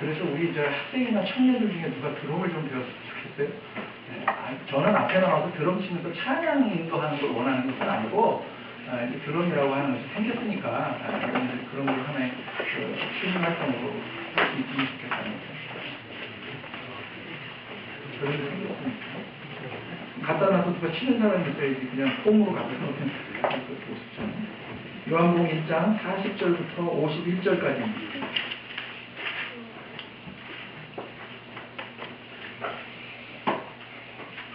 그래서 우리 학생이나 청년들 중에 누가 드럼을 좀 배웠으면 좋겠어요? 저는 앞에 나와서 드럼 치면서 찬양 인도하는 걸 원하는 것은 아니고, 드럼이라고 하는 것이 생겼으니까, 그런 걸 하나의 취미 활동으로 있으면 좋겠다는 거죠. 그런 게 생겼으니까. 갖다 놔서 누가 치는 사람이 있어야지 그냥 폼으로 갖다 놓으면 그것도 쉽잖아요. 요한복음 1장 40절부터 51절까지입니다.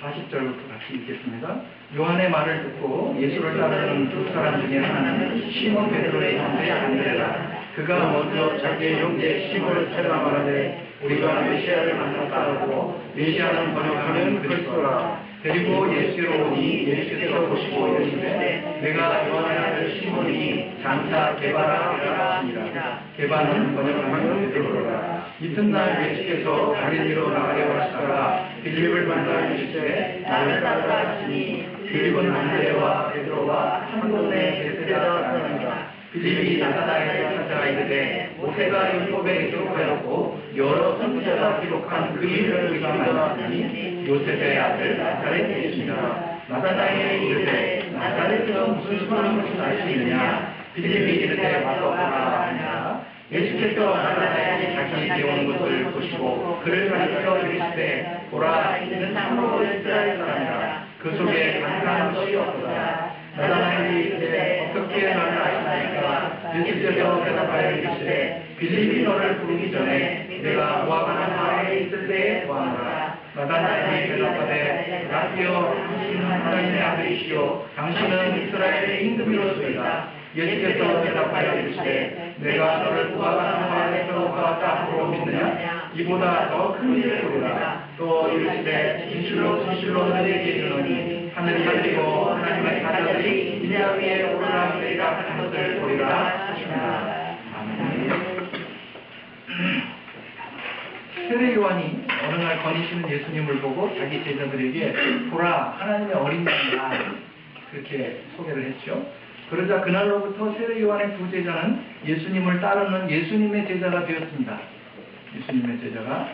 40절부터 같이 읽겠습니다. 요한의 말을 듣고 예수를 따르는 두 사람 중에 하나는 시몬 베드로의 형제 안드레라. 그가 먼저 자기의 형제 시몬을 찾아 말하되 우리가 메시아를 만났다 하고 메시아는 번역하는 그리스도라. 그리고 예수께로 오니 예수께서 보시고 이르시되 내가 요한의 아들 시몬이니 장차 게바라 하시니라. 게바는 번역하는 베드로라. 이튿날 예수께서 갈릴리로 나가려 하시다가 빌립을 만나 이르시되 나를 따르라 하시니 빌립은 안드레와 베드로와 한 동네 베세다 사람이라. 빌립이 나사렛에 찾아 이르되 모세가 율법에 기록하였고 여러 선지자가 기록한 그 일을 우리가 만났으니 요셉의 아들 나사렛 예수니라. 나사렛에 이르되 나사렛에서 무슨 수많은 것을 알 수 있느냐. 빌립이 이르되 와서 보라 하니라. 예수께서 나사렛에 자기에게 온 것을 보시고 그를 가르쳐 이르시되 보라 이는 참으로 이스라엘 사람이라. 그 속에 간사한 것이 없도다. 나사렛이 이르되 어떻게 나를 아시나이까. 예수께서 대답하여 이르시되 빌립이 너를 부르기 전에 내가 모아가는 마을에 있을 때에 보았노라. 나사렛이 대답하되 라비여 당신은 하나님의 아들이시요 당신은 이스라엘의 임금이로소이다. 예수께서 대답하여 이르시되 내가 너를 모아가는 마을에서 보았다 하고 믿느냐. 이보다 더 큰 일을 보리라. 또 이르시되 진실로 진실로 너희에게 이르노니 하늘이 열리고 하나님의 사자들이 인자 위에 오르락내리락 하는 것을 보리라 하시니라. 아멘. 세례 요한이 어느 날 거니시는 예수님을 보고 자기 제자들에게 보라 하나님의 어린 양이다 그렇게 소개를 했죠. 그러자 그날로부터 세례 요한의 두 제자는 예수님을 따르는 예수님의 제자가 되었습니다. 예수님의 제자가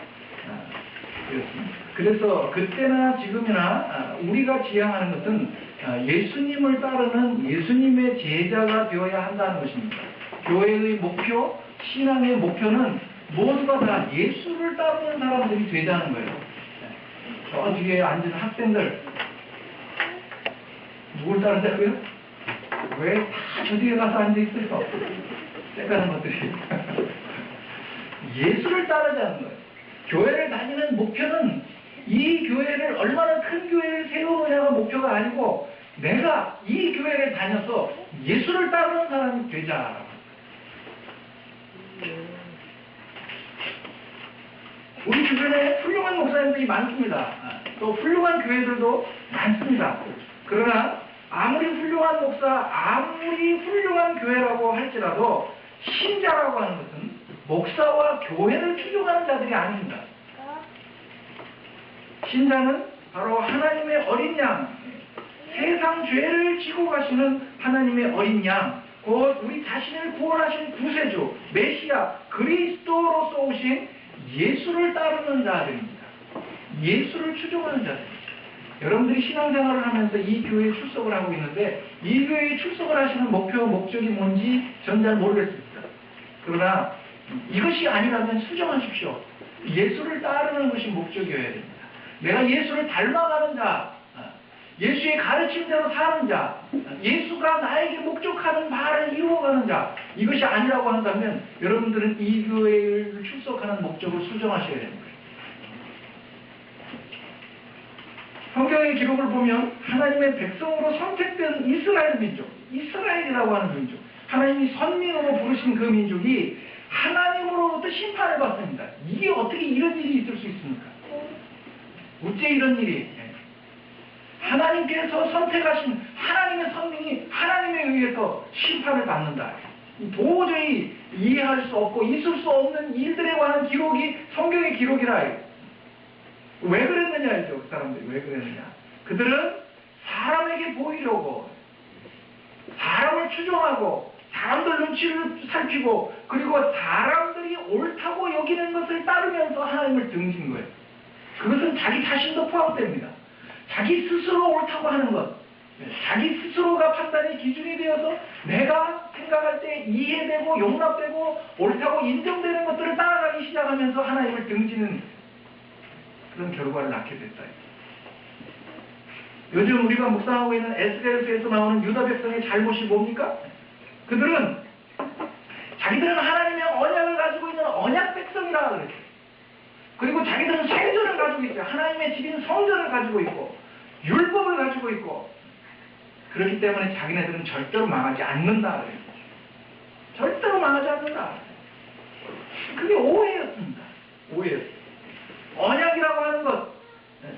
되었습니다. 그래서 그때나 지금이나 우리가 지향하는 것은 예수님을 따르는 예수님의 제자가 되어야 한다는 것입니다. 교회의 목표, 신앙의 목표는 모두가 다 예수를 따르는 사람들이 되자는 거예요. 저 뒤에 앉은 학생들 누굴 따른다고요? 왜 다 저 뒤에 가서 앉아있어요? 쎄가는 것들이. 예수를 따르자는 거예요. 교회를 다니는 목표는 이 교회를 얼마나 큰 교회를 세우느냐가 목표가 아니고 내가 이 교회를 다녀서 예수를 따르는 사람이 되자. 우리 주변에 훌륭한 목사님들이 많습니다. 또 훌륭한 교회들도 많습니다. 그러나 아무리 훌륭한 목사, 아무리 훌륭한 교회라고 할지라도 신자라고 하는 것은 목사와 교회를 추종하는 자들이 아닙니다. 신자는 바로 하나님의 어린 양, 세상 죄를 지고 가시는 하나님의 어린 양, 곧 우리 자신을 구원하신 구세주, 메시아, 그리스도로서 오신 예수를 따르는 자들입니다. 예수를 추종하는 자들입니다. 여러분들이 신앙생활을 하면서 이 교회에 출석을 하고 있는데 이 교회에 출석을 하시는 목표, 목적이 뭔지 전 잘 모르겠습니다. 그러나 이것이 아니라면 수정하십시오. 예수를 따르는 것이 목적이어야 됩니다. 내가 예수를 닮아가는 자, 예수의 가르침대로 사는 자, 예수가 나에게 목적하는 바를 이루어가는 자, 이것이 아니라고 한다면 여러분들은 이 교회를 출석하는 목적을 수정하셔야 됩니다. 성경의 기록을 보면 하나님의 백성으로 선택된 이스라엘 민족, 이스라엘이라고 하는 민족, 하나님이 선민으로 부르신 그 민족이 하나님으로부터 심판을 받습니다. 이게 어떻게 이런 일이 있을 수 있습니까? 어째 이런 일이? 하나님께서 선택하신 하나님의 선민이 하나님에 의해서 심판을 받는다. 도저히 이해할 수 없고 있을 수 없는 일들에 관한 기록이 성경의 기록이라. 왜 그랬느냐죠, 그 사람들이 왜 그랬느냐. 그들은 사람에게 보이려고, 사람을 추종하고, 사람들 눈치를 살피고 그리고 사람들이 옳다고 여기는 것을 따르면서 하나님을 등진 거예요. 그것은 자기 자신도 포함됩니다. 자기 스스로 옳다고 하는 것, 자기 스스로가 판단의 기준이 되어서 내가 생각할 때 이해되고 용납되고 옳다고 인정되는 것들을 따라가기 시작하면서 하나님을 등지는 그런 결과를 낳게 됐다. 요즘 우리가 묵상하고 있는 에스겔서에서 나오는 유다 백성의 잘못이 뭡니까? 그들은 자기들은 하나님의 언약을 가지고 있는 언약 백성이라 그랬어요. 그리고 자기들은 성전을 가지고 있어요. 하나님의 집인 성전을 가지고 있고 율법을 가지고 있고 그렇기 때문에 자기네들은 절대로 망하지 않는다 그래요. 절대로 망하지 않는다. 그게 오해였습니다. 오해였어요. 언약이라고 하는 것,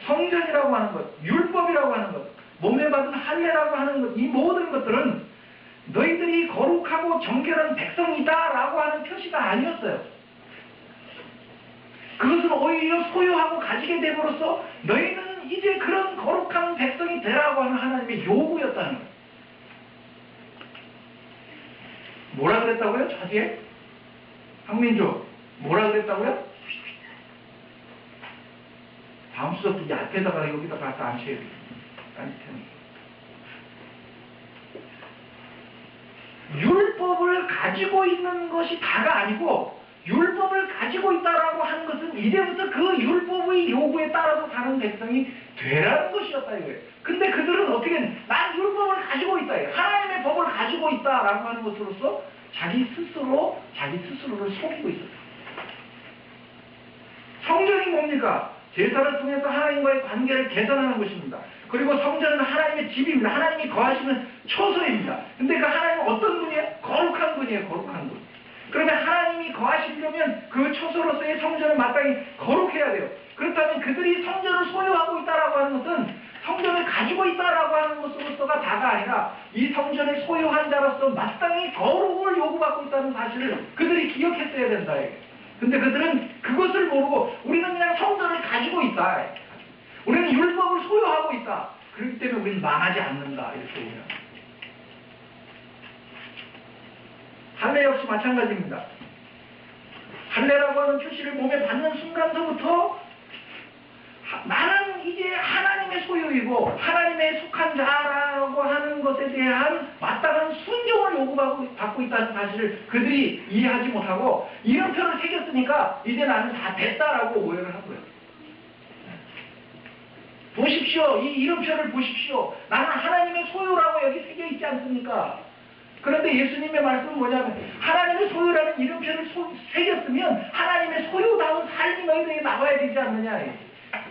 성전이라고 하는 것, 율법이라고 하는 것, 몸에 받은 할례라고 하는 것, 이 모든 것들은 너희들이 거룩하고 정결한 백성이다라고 하는 표시가 아니었어요. 그것은 오히려 소유하고 가지게 됨으로써 너희는 이제 그런 거룩한 백성이 되라고 하는 하나님의 요구였다는 거예요. 뭐라 그랬다고요? 자기에? 황민주, 뭐라 그랬다고요? 다음 수업 이 앞에다가 여기다 갖다 앉혀야 돼요. 율법을 가지고 있는 것이 다가 아니고 율법을 가지고 있다라고 하는 것은 이제부터 그 율법의 요구에 따라서 사는 백성이 되라는 것이었다 이거예요. 근데 그들은 어떻게 난 율법을 가지고 있다. 하나님의 법을 가지고 있다라고 하는 것으로서 자기 스스로를 속이고 있었다. 성전이 뭡니까? 제사를 통해서 하나님과의 관계를 개선하는 것입니다. 그리고 성전은 하나님의 집입니다. 하나님이 거하시는 처소입니다. 근데 그 하나님은 어떤 분이에요? 거룩한 분이에요. 거룩한 분. 그러면 하나님이 거하시려면 그 처소로서의 성전은 마땅히 거룩해야 돼요. 그렇다면 그들이 성전을 소유하고 있다라고 하는 것은 성전을 가지고 있다라고 하는 것으로서가 다가 아니라 이 성전을 소유한 자로서 마땅히 거룩을 요구받고 있다는 사실을 그들이 기억했어야 된다. 근데 그들은 그것을 모르고 우리는 그냥 성전을 가지고 있다. 우리는 율법을 소유하고 있다. 그렇기 때문에 우리는 망하지 않는다. 이렇게 얘기합니다. 할례 역시 마찬가지입니다. 할례라고 하는 표시를 몸에 받는 순간서부터 나는 이제 하나님의 소유이고 하나님의 속한 자라고 하는 것에 대한 마땅한 순종을 요구받고 있다는 사실을 그들이 이해하지 못하고 이름표를 새겼으니까 이제 나는 다 됐다라고 오해를 하고요. 보십시오. 이 이름표를 보십시오. 나는 하나님의 소유라고 여기 새겨 있지 않습니까? 그런데 예수님의 말씀은 뭐냐면 하나님의 소유라는 이름표를 새겼으면 하나님의 소유다운 삶이 너희들에게 나와야 되지 않느냐.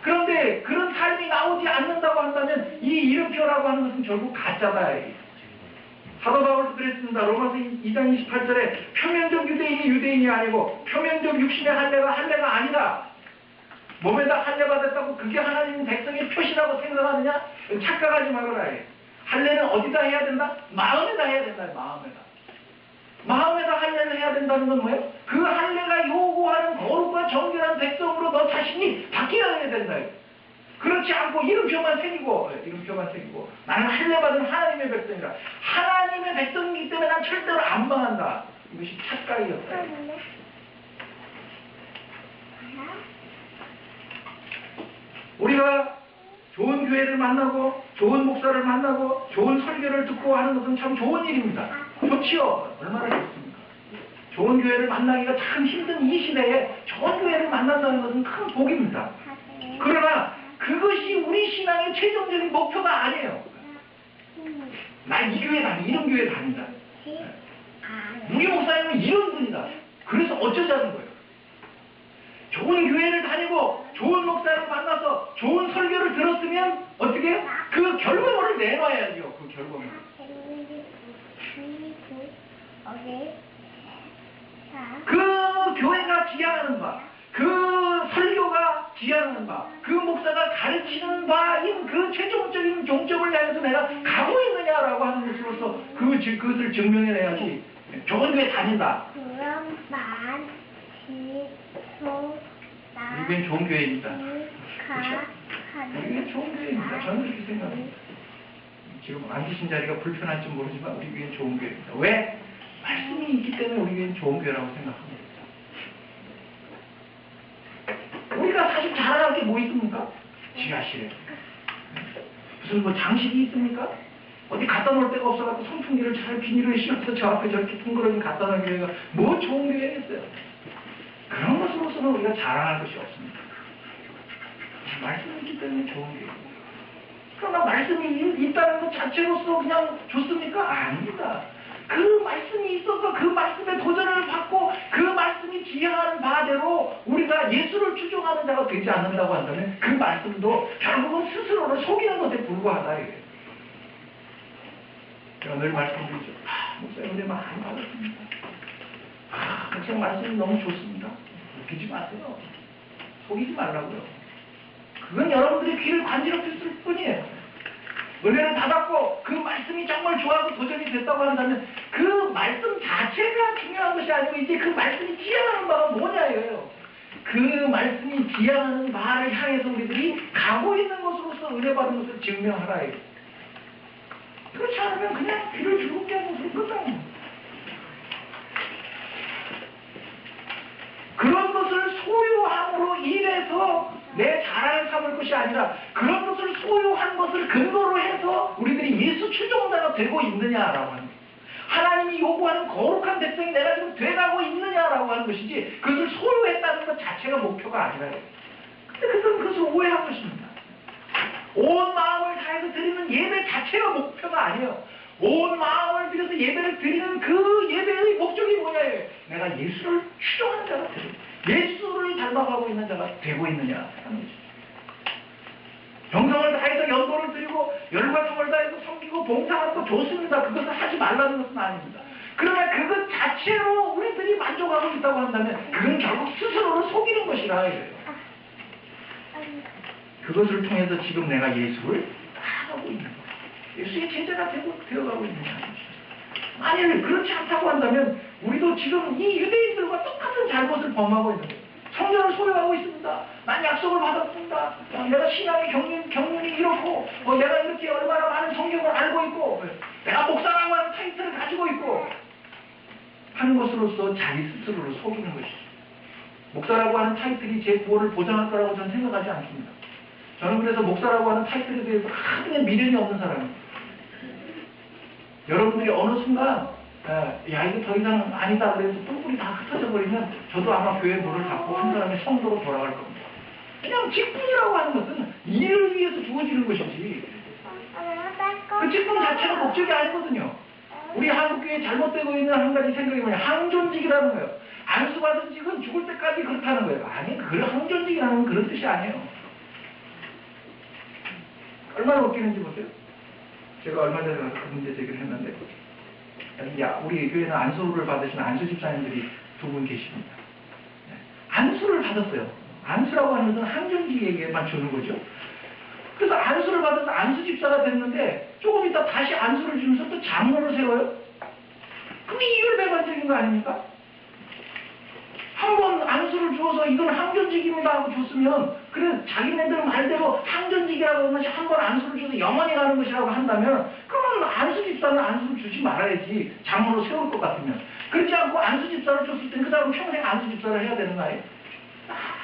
그런데 그런 삶이 나오지 않는다고 한다면 이 이름표라고 하는 것은 결국 가짜다. 사도 바울도 그랬습니다. 로마서 2장 28절에 표면적 유대인이 유대인이 아니고 표면적 육신의 할례가 아니다. 몸에다 할례 받았다고 그게 하나님 백성의 표시라고 생각하느냐? 착각하지 말아라. 할례는 어디다 해야 된다? 마음에다 해야 된다. 마음에다 할례를 해야 된다는 건 뭐예요? 그 할례가 요구하는 거룩과 정결한 백성으로 너 자신이 바뀌어야 된다. 그렇지 않고 이름표만 새기고 나는 할례 받은 하나님의 백성이라. 하나님의 백성이기 때문에 난 절대로 안 망한다. 이것이 착각이었다. 우리가 좋은 교회를 만나고 좋은 목사를 만나고 좋은 설교를 듣고 하는 것은 참 좋은 일입니다. 좋지요. 얼마나 좋습니까? 좋은 교회를 만나기가 참 힘든 이 시대에 좋은 교회를 만난다는 것은 큰 복입니다. 그러나 그것이 우리 신앙의 최종적인 목표가 아니에요. 나 이 교회 다니, 이런 교회 다닌다. 우리 목사님은 이런 분이다. 그래서 어쩌자는 거예요. 좋은 교회를 다니고 좋은 목사를 만나서 좋은 설교를 들었으면 어떻게 해요? 그 결과물을 내놔야죠. 그 결과물. 그 교회가 지향하는 바, 그 설교가 지향하는 바, 그 목사가 가르치는 바인 그 최종적인 종점을 향해서 내가 가고 있느냐라고 하는 것으로서 그것을 증명해내야지. 좋은 교회 다닌다. 우리 교회는 좋은 교회입니다. 그렇죠? 우리 교회는 좋은 교회입니다. 저는 그렇게 생각합니다. 지금 앉으신 자리가 불편할지 모르지만 우리 교회는 좋은 교회입니다. 왜? 말씀이 있기 때문에 우리 교회는 좋은 교회라고 생각합니다. 우리가 사실 자랑할 게 뭐 있습니까? 지하실에 무슨 뭐 장식이 있습니까? 어디 갖다 놓을 데가 없어갖고 선풍기를 잘 비닐을 씌워서 저 앞에 저렇게 둥그러니 갖다 놓은 교회가 뭐 좋은 교회겠어요? 그런 것으로서는 우리가 자랑할 것이 없습니다. 말씀이 있기 때문에 좋은 교회. 그러나 말씀이 있다는 것 자체로서 그냥 좋습니까? 아닙니다. 그 말씀이 있어서 그 말씀에 도전을 받고 그 말씀이 지향하는 바대로 우리가 예수를 추종하는 자가 되지 않는다고 한다면 그 말씀도 결국은 스스로를 속이는 것에 불과하다. 제가 늘 말씀드리죠. 목사님 은혜 많이 받았습니다. 목사님 말씀이 너무 좋습니다. 웃기지 마세요. 속이지 말라고요. 그건 여러분들의 귀를 간지럽혔을 뿐이에요. 은혜를 받았고 그 말씀이 정말 좋아서 도전이 됐다고 한다면 그 말씀 자체가 중요한 것이 아니고 이제 그 말씀이 지향하는 바가 뭐냐예요. 그 말씀이 지향하는 바를 향해서 우리들이 가고 있는 것으로서 은혜 받은 것을 증명하라. 그렇지 않으면 그냥 귀를 즐겁게 하는 것을 끝나요. 그런 것을 소유함으로 인해서 내 자랑을 삼을 것이 아니라 그런 것을 소유한 것을 근거로 해서 우리들이 예수 추종자가 되고 있느냐라고 하는 거예요. 하나님이 요구하는 거룩한 백성이 내가 지금 돼가고 있느냐라고 하는 것이지 그것을 소유했다는 것 자체가 목표가 아니라요. 근데 그것을 오해한 것입니다. 온 마음을 다해서 드리는 예배 자체가 목표가 아니에요. 온 마음을 들여서 예배를 드리는 그 예배의 목적이 뭐냐예요. 내가 예수를 추종하는 자가 되고 예수를 닮아가고 있는 자가 되고 있느냐 하는 거죠. 정성을 다해서 연도를 드리고 열과 정을 다해서 섬기고 봉사하는 거 좋습니다. 그것을 하지 말라는 것은 아닙니다. 그러나 그것 자체로 우리들이 만족하고 있다고 한다면 그건 결국 스스로를 속이는 것이라 이거예요. 그것을 통해서 지금 내가 예수를 따라가고 있는 거예요. 예수의 제자가 되어가고 있는 것입니다. 만일 그렇지 않다고 한다면 우리도 지금 이 유대인들과 똑같은 잘못을 범하고 있는 거예요. 성전을 소유하고 있습니다. 난 약속을 받았습니다. 내가 신앙의 경륜이 이렇고 내가 이렇게 얼마나 많은 성경을 알고 있고 내가 목사라고 하는 타이틀을 가지고 있고 하는 것으로서 자기 스스로를 속이는 것이죠. 목사라고 하는 타이틀이 제 구원을 보장할 거라고 저는 생각하지 않습니다. 저는 그래서 목사라고 하는 타이틀에 대해서 하등의 미련이 없는 사람입니다. 여러분들이 어느 순간 야 이거 더 이상 아니다 그래서 뿔뿔이 다 흩어져 버리면 저도 아마 교회 문을 닫고 한 사람의 성도로 돌아갈 겁니다. 그냥 직분이라고 하는 것은 일을 위해서 주어지는 것이지 그 직분 자체가 목적이 아니거든요. 우리 한국교회에 잘못되고 있는 한 가지 생각이 뭐냐 항존직이라는 거예요. 안수받은 직은 죽을 때까지 그렇다는 거예요. 아니 그 항존직이라는 건 그런 뜻이 아니에요. 얼마나 웃기는지 보세요. 제가 얼마 전에 가서 그 문제 제기를 했는데 야 우리 교회는 안수를 받으신 안수 집사님들이 두 분 계십니다. 안수를 받았어요. 안수라고 하는 것은 항존직에게만 주는 거죠. 그래서 안수를 받아서 안수 집사가 됐는데 조금 있다 다시 안수를 주면서 또 장로를 세워요. 그게 이율배반적인 거 아닙니까? 한 번 안수를 주어서 이건 항존직입니다 하고 줬으면 그래 자기네들 말대로 항존직이라고 하는 것이 한 번 안수를 줘서 영원히 가는 것이라고 한다면 그러면 안수 집사는 안수를 주지 말아야지 장로로 세울 것 같으면 그렇지 않고 안수 집사를 줬을 땐 그 사람은 평생 안수 집사를 해야 되는 거예요.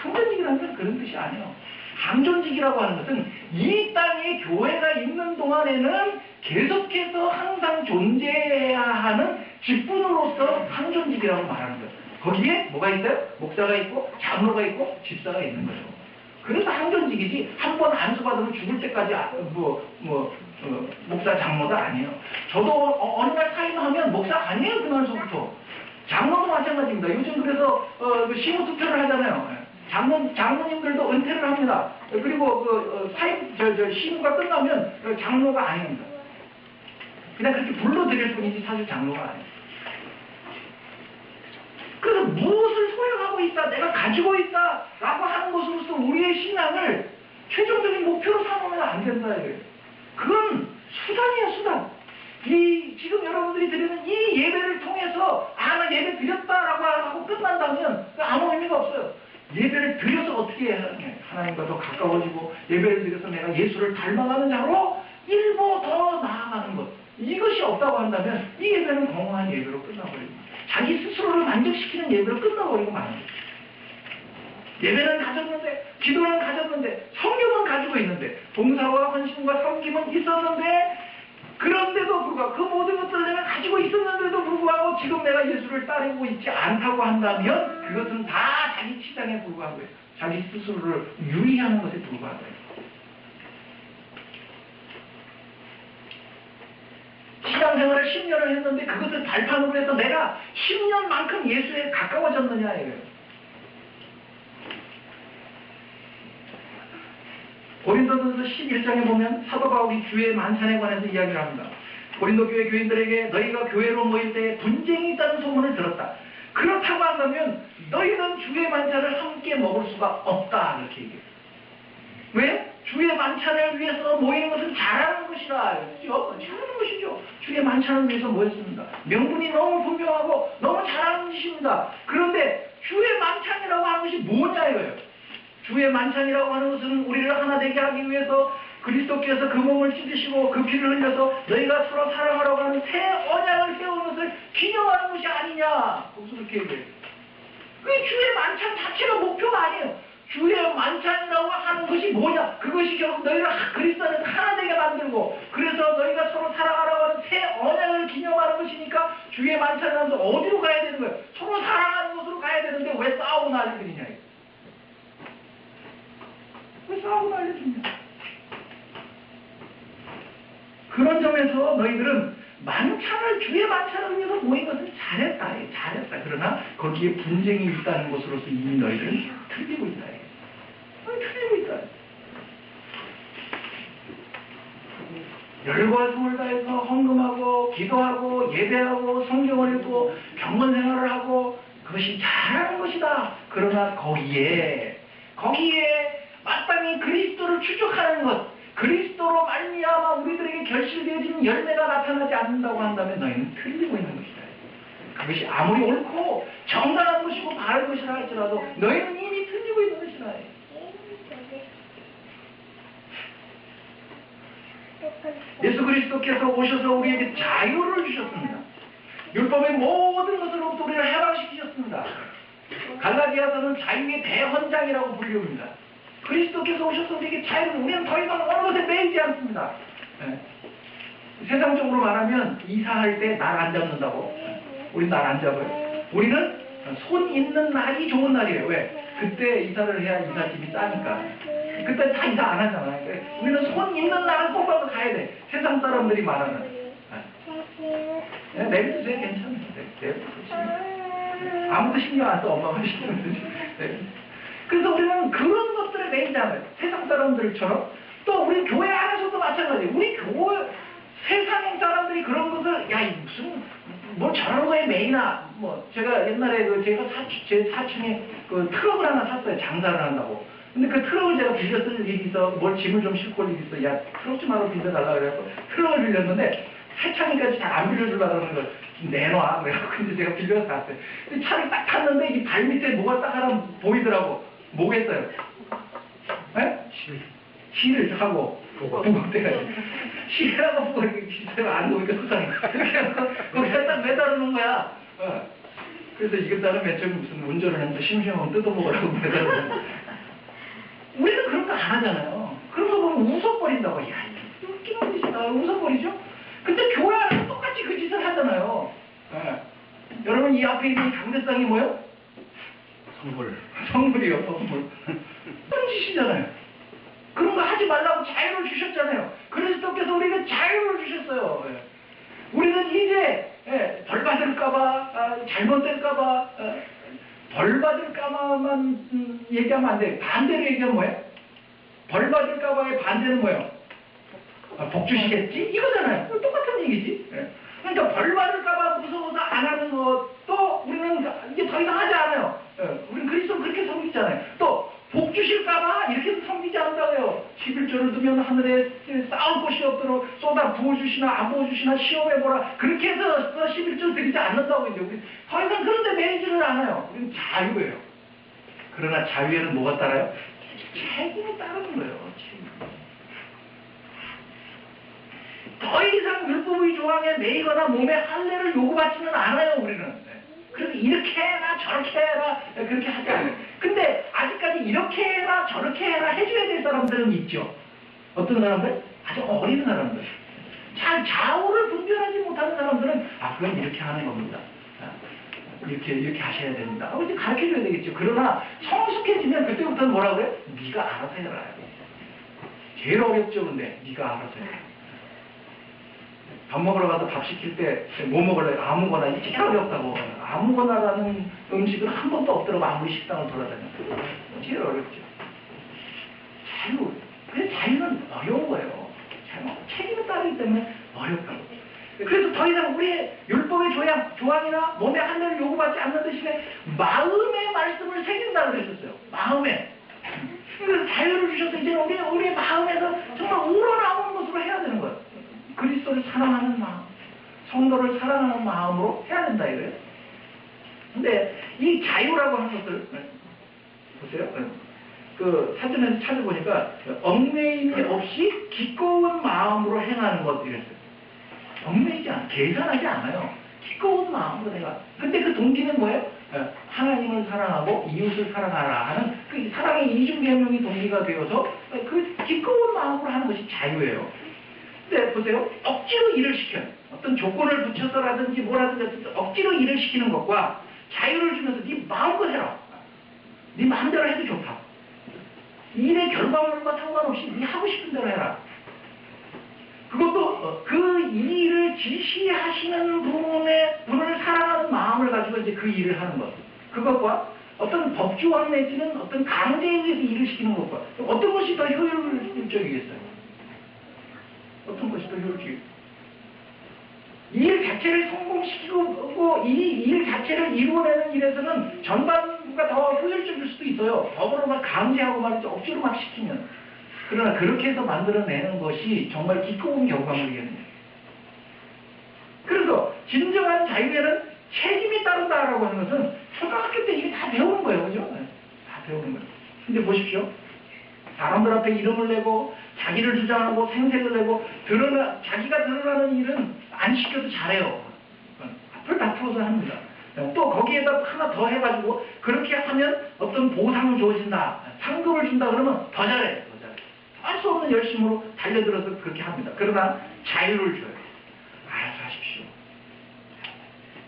항존직이라는 건 그런 뜻이 아니에요. 항존직이라고 하는 것은 이 땅에 교회가 있는 동안에는 계속해서 항상 존재해야 하는 직분으로서 항존직이라고 말하는 거예요. 거기에 뭐가 있어요? 목사가 있고 장로가 있고 집사가 있는 거죠. 그래서 항존직이지 한 번 안수받으면 죽을 때까지 목사 장로도 아니에요. 저도 어느 날 사임하면 목사 아니에요. 그날서부터. 장로도 마찬가지입니다. 요즘 그래서 시무 투표를 하잖아요. 장로님들도 은퇴를 합니다. 그리고 시무가 끝나면 장로가 아닙니다. 그냥 그렇게 불러드릴 뿐이지 사실 장로가 아니에요. 그래서 무엇을 소유하고 있다, 내가 가지고 있다 라고 하는 것으로서 우리의 신앙을 최종적인 목표로 삼으면 안 된다. 그건 수단이에요, 수단. 지금 여러분들이 드리는 이 예배를 통해서 나 예배 드렸다라고 하고 끝난다면 아무 의미가 없어요. 예배를 드려서 어떻게 하나님과 더 가까워지고 예배를 드려서 내가 예수를 닮아가는 자로 일보 더 나아가는 것. 이것이 없다고 한다면 이 예배는 공허한 예배로 끝나버립니다. 자기 스스로를 만족시키는 예배로 끝나버리고 마는 거죠. 예배는 가졌는데, 기도는 가졌는데, 성경은 가지고 있는데, 봉사와 헌신과 섬김은 있었는데, 그런데도 불구하고 그 모든 것들을 내가 가지고 있었는데도 불구하고 지금 내가 예수를 따르고 있지 않다고 한다면 그것은 다 자기 치장에 불과한 거예요. 자기 스스로를 유의하는 것에 불과한 거예요. 신앙생활을 10년을 했는데 그것을 발판으로 해서 내가 10년만큼 예수에 가까워졌느냐 이거예요. 고린도전서 11장에 보면 사도 바울이 교회 만찬에 관해서 이야기를 합니다. 고린도 교회 교인들에게 너희가 교회로 모일 때 분쟁이 있다는 소문을 들었다. 그렇다고 한다면 너희는 주의 만찬을 함께 먹을 수가 없다 이렇게 얘기해요. 왜? 주의 만찬을 위해서 모이는 것은 잘하는 것이다. 그렇죠? 잘하는 것이죠. 주의 만찬을 위해서 모였습니다. 명분이 너무 분명하고 너무 잘하는 짓입니다. 그런데 주의 만찬이라고 하는 것이 뭐냐 이거예요. 주의 만찬이라고 하는 것은 우리를 하나 되게 하기 위해서 그리스도께서 그 몸을 찢으시고 그 피를 흘려서 너희가 서로 사랑하라고 하는 새 언약을 세우는 것을 기념하는 것이 아니냐. 거기서 그렇게 얘기해요. 그게 주의 만찬 자체가 목표가 아니에요. 주의 만찬이라고 하는 것이 뭐냐? 그것이 결국 너희를 그리스도 안에서 하나 되게 만들고 그래서 너희가 서로 사랑하라고 하는 새 언약을 기념하는 것이니까 주의 만찬이라는 것은 어디로 가야 되는 거예요? 서로 사랑하는 것으로 가야 되는데 왜 싸우고 난리들이냐. 왜 싸우고 난리들이냐. 그런 점에서 너희들은 만찬을 주의 만찬을 위해서 모인 것은 잘했다. 잘했다. 그러나 거기에 분쟁이 있다는 것으로서 이미 너희들은 틀리고 있다. 틀리고 있다. 열과 성을 다해서 헌금하고 기도하고 예배하고 성경을 읽고 경건 생활을 하고 그것이 잘하는 것이다. 그러나 거기에 마땅히 그리스도를 추적하는 것, 그리스도로 말미암아 우리들에게 결실되어진 열매가 나타나지 않는다고 한다면 너희는 틀리고 있는 것이다. 그것이 아무리 옳고 정당한 것이고 바른 것이라 할지라도 너희는 이미 틀리고 있는 것이다. 예수 그리스도께서 오셔서 우리에게 자유를 주셨습니다. 율법의 모든 것으로부터 우리를 해방시키셨습니다. 갈라디아서는 자유의 대헌장이라고 불립니다. 그리스도께서 오셔서 우리에게 자유를, 우리는 더 이상 어느 것에 매이지 않습니다. 네. 세상적으로 말하면 이사할 때 날 안 잡는다고. 우린 날 안 잡아요. 우리는 손 있는 날이 좋은 날이에요. 왜? 그때 이사를 해야 이삿짐이 싸니까. 그때 다 이사 안 하잖아요. 그러니까 우리는 손 있는 날을 뽑아서 가야 돼. 세상 사람들이 말하는. 네, 내비두세요. 괜찮아요. 내비두세요. 아무도 신경 안 써. 엄마가 신경 쓰지. 네. 그래서 우리는 그런 것들에 매이잖아요. 세상 사람들처럼. 또 우리 교회 안에서도 마찬가지예요. 우리 교회, 세상 사람들이 그런 것을, 야, 무슨, 뭐 저런 거에 매이나, 뭐, 제가 옛날에 제 사촌에 그 트럭을 하나 샀어요. 장사를 한다고. 근데 그 트럭을 제가 빌려 쓸 일이 있어, 뭘 짐을 좀 싣고 올 일이 있어. 야, 트럭 좀 하나 빌려달라 그래갖고 트럭을 빌렸는데, 세차니까 잘 안 빌려주려고 그러는 걸 내놔. 그래갖고 근데 제가 빌려서 갔어요. 근데 차를 딱 탔는데 이 발 밑에 뭐가 딱 하나 보이더라고. 뭐겠어요? 네? 실을 하고 부각돼가지고 실하고 부각 이렇게 안 놓으니까 수상해. 그렇게 해서 거기다 딱 매달아놓은 거야. 그래서 이것다가 맨 처음 무슨 운전을 했는데 심심하면 뜯어먹으라고 매달아놓은. 우리는 그런 거 안 하잖아요. 그런 거 보면 웃어버린다고. 야, 웃기는 짓이다. 웃어버리죠? 근데 교회 안에서 똑같이 그 짓을 하잖아요. 네. 여러분 이 앞에 있는 강대상이 뭐예요? 선물이요, 선물. 그런 짓이잖아요. 그런 거 하지 말라고 자유를 주셨잖아요. 그리스도께서 우리에게 자유를 주셨어요. 예. 우리는 이제 벌 받을까봐, 잘못될까봐, 벌 받을까봐만 얘기하면 안 돼. 반대로 얘기하면 뭐예요? 벌 받을까봐의 반대는 뭐예요? 복 주시겠지? 이거잖아요. 똑같은 얘기지. 예. 그러니까 벌 받을까봐 무서워서 안 하는 것도 우리는 이제 더 이상 하지 않아요. 우리는 그리스도는 그렇게 섬기잖아요. 또 복 주실까봐 이렇게 해서 섬기지 않는다고요. 11조를 두면 하늘에 쌓을 곳이 없도록 쏟아 부어주시나 안 부어주시나 시험해보라. 그렇게 해서 11조 드리지 않는다고 이제 우리 더 이상 그런 데 매이지를 않아요. 우리는 자유예요. 그러나 자유에는 뭐가 따라요? 책임이 따르는 거예요. 책임. 더 이상 율법의 조항에 매이거나 몸에 할례를 요구받지는 않아요, 우리는. 그래서 이렇게 해라, 저렇게 해라, 그렇게 하지 않아요. 근데 아직까지 이렇게 해라, 저렇게 해라 해줘야 될 사람들은 있죠. 어떤 사람들? 아주 어린 사람들. 잘 좌우를 분별하지 못하는 사람들은, 아, 그건 이렇게 하는 겁니다. 이렇게 하셔야 됩니다. 이제 가르쳐줘야 되겠죠. 그러나 성숙해지면 그때부터는 뭐라 그래요? 네가 알아서 해라. 제일 어렵죠, 근데. 네가 알아서 해라. 밥 먹으러 가서 밥 시킬 때 뭐 먹을래? 아무거나. 이게 제일 어렵다고. 아무거나라는 음식은 한 번도 없더라고. 아무리 식당을 돌아다녀도. 제일 어렵죠. 자유. 근데 자유는 어려운 거예요. 책임을 따르기 때문에 어렵다고. 그래서 더 이상 우리의 율법의 조항이나 몸의 할례를 요구받지 않는 대신에 마음의 말씀을 새긴다고 그랬었어요. 마음에. 그래서 자유를 주셔서 이제 우리의 마음에서 정말 우러나오는 것으로 해야 되는 거예요. 그리스도를 사랑하는 마음, 성도를 사랑하는 마음으로 해야 된다 이거예요. 근데 이 자유라고 하는 것을 보세요. 그 사전에서 찾아보니까 얽매임이 없이 기꺼운 마음으로 행하는 것 이랬어요. 얽매이지 않아, 계산하지 않아요. 기꺼운 마음으로 내가. 근데 그 동기는 뭐예요? 하나님을 사랑하고 이웃을 사랑하라 하는 그 사랑의 이중계명이 동기가 되어서 그 기꺼운 마음으로 하는 것이 자유예요. 근데 보세요. 억지로 일을 시켜요. 어떤 조건을 붙여서라든지 뭐라든지 억지로 일을 시키는 것과 자유를 주면서 네 마음껏 해라. 네 마음대로 해도 좋다. 일의 결과물과 상관없이 네 하고 싶은 대로 해라. 그것도 그 일을 지시하시는 분을 사랑하는 마음을 가지고 이제 그 일을 하는 것. 그것과 어떤 법조항 내지는 어떤 강제에 의해서 일을 시키는 것과 어떤 것이 더 효율적이겠어요? 어떤 것이 더 효율적이겠어요? 일 자체를 성공시키고 이 일 자체를 이루어내는 일에서는 전반부가 더 효율적일 수도 있어요. 법으로 막 강제하고 말이죠. 억지로 막 시키면. 그러나 그렇게 해서 만들어내는 것이 정말 기꺼운 결과물이겠네요. 그래서 진정한 자유에는 책임이 따른다라고 하는 것은 초등학교 때 이게 다 배우는 거예요. 그죠? 다 배우는 거예요. 근데 보십시오. 사람들 앞에 이름을 내고 자기를 주장하고 생색을 내고 자기가 드러나는 일은 안 시켜도 잘해요. 앞을 다 풀어서 합니다. 또 거기에다 하나 더 해가지고 그렇게 하면 어떤 보상을 주어진다. 상금을 준다 그러면 더 잘해. 할 수 없는 열심으로 달려들어서 그렇게 합니다. 그러나 자유를 줘요. 알아서 하십시오.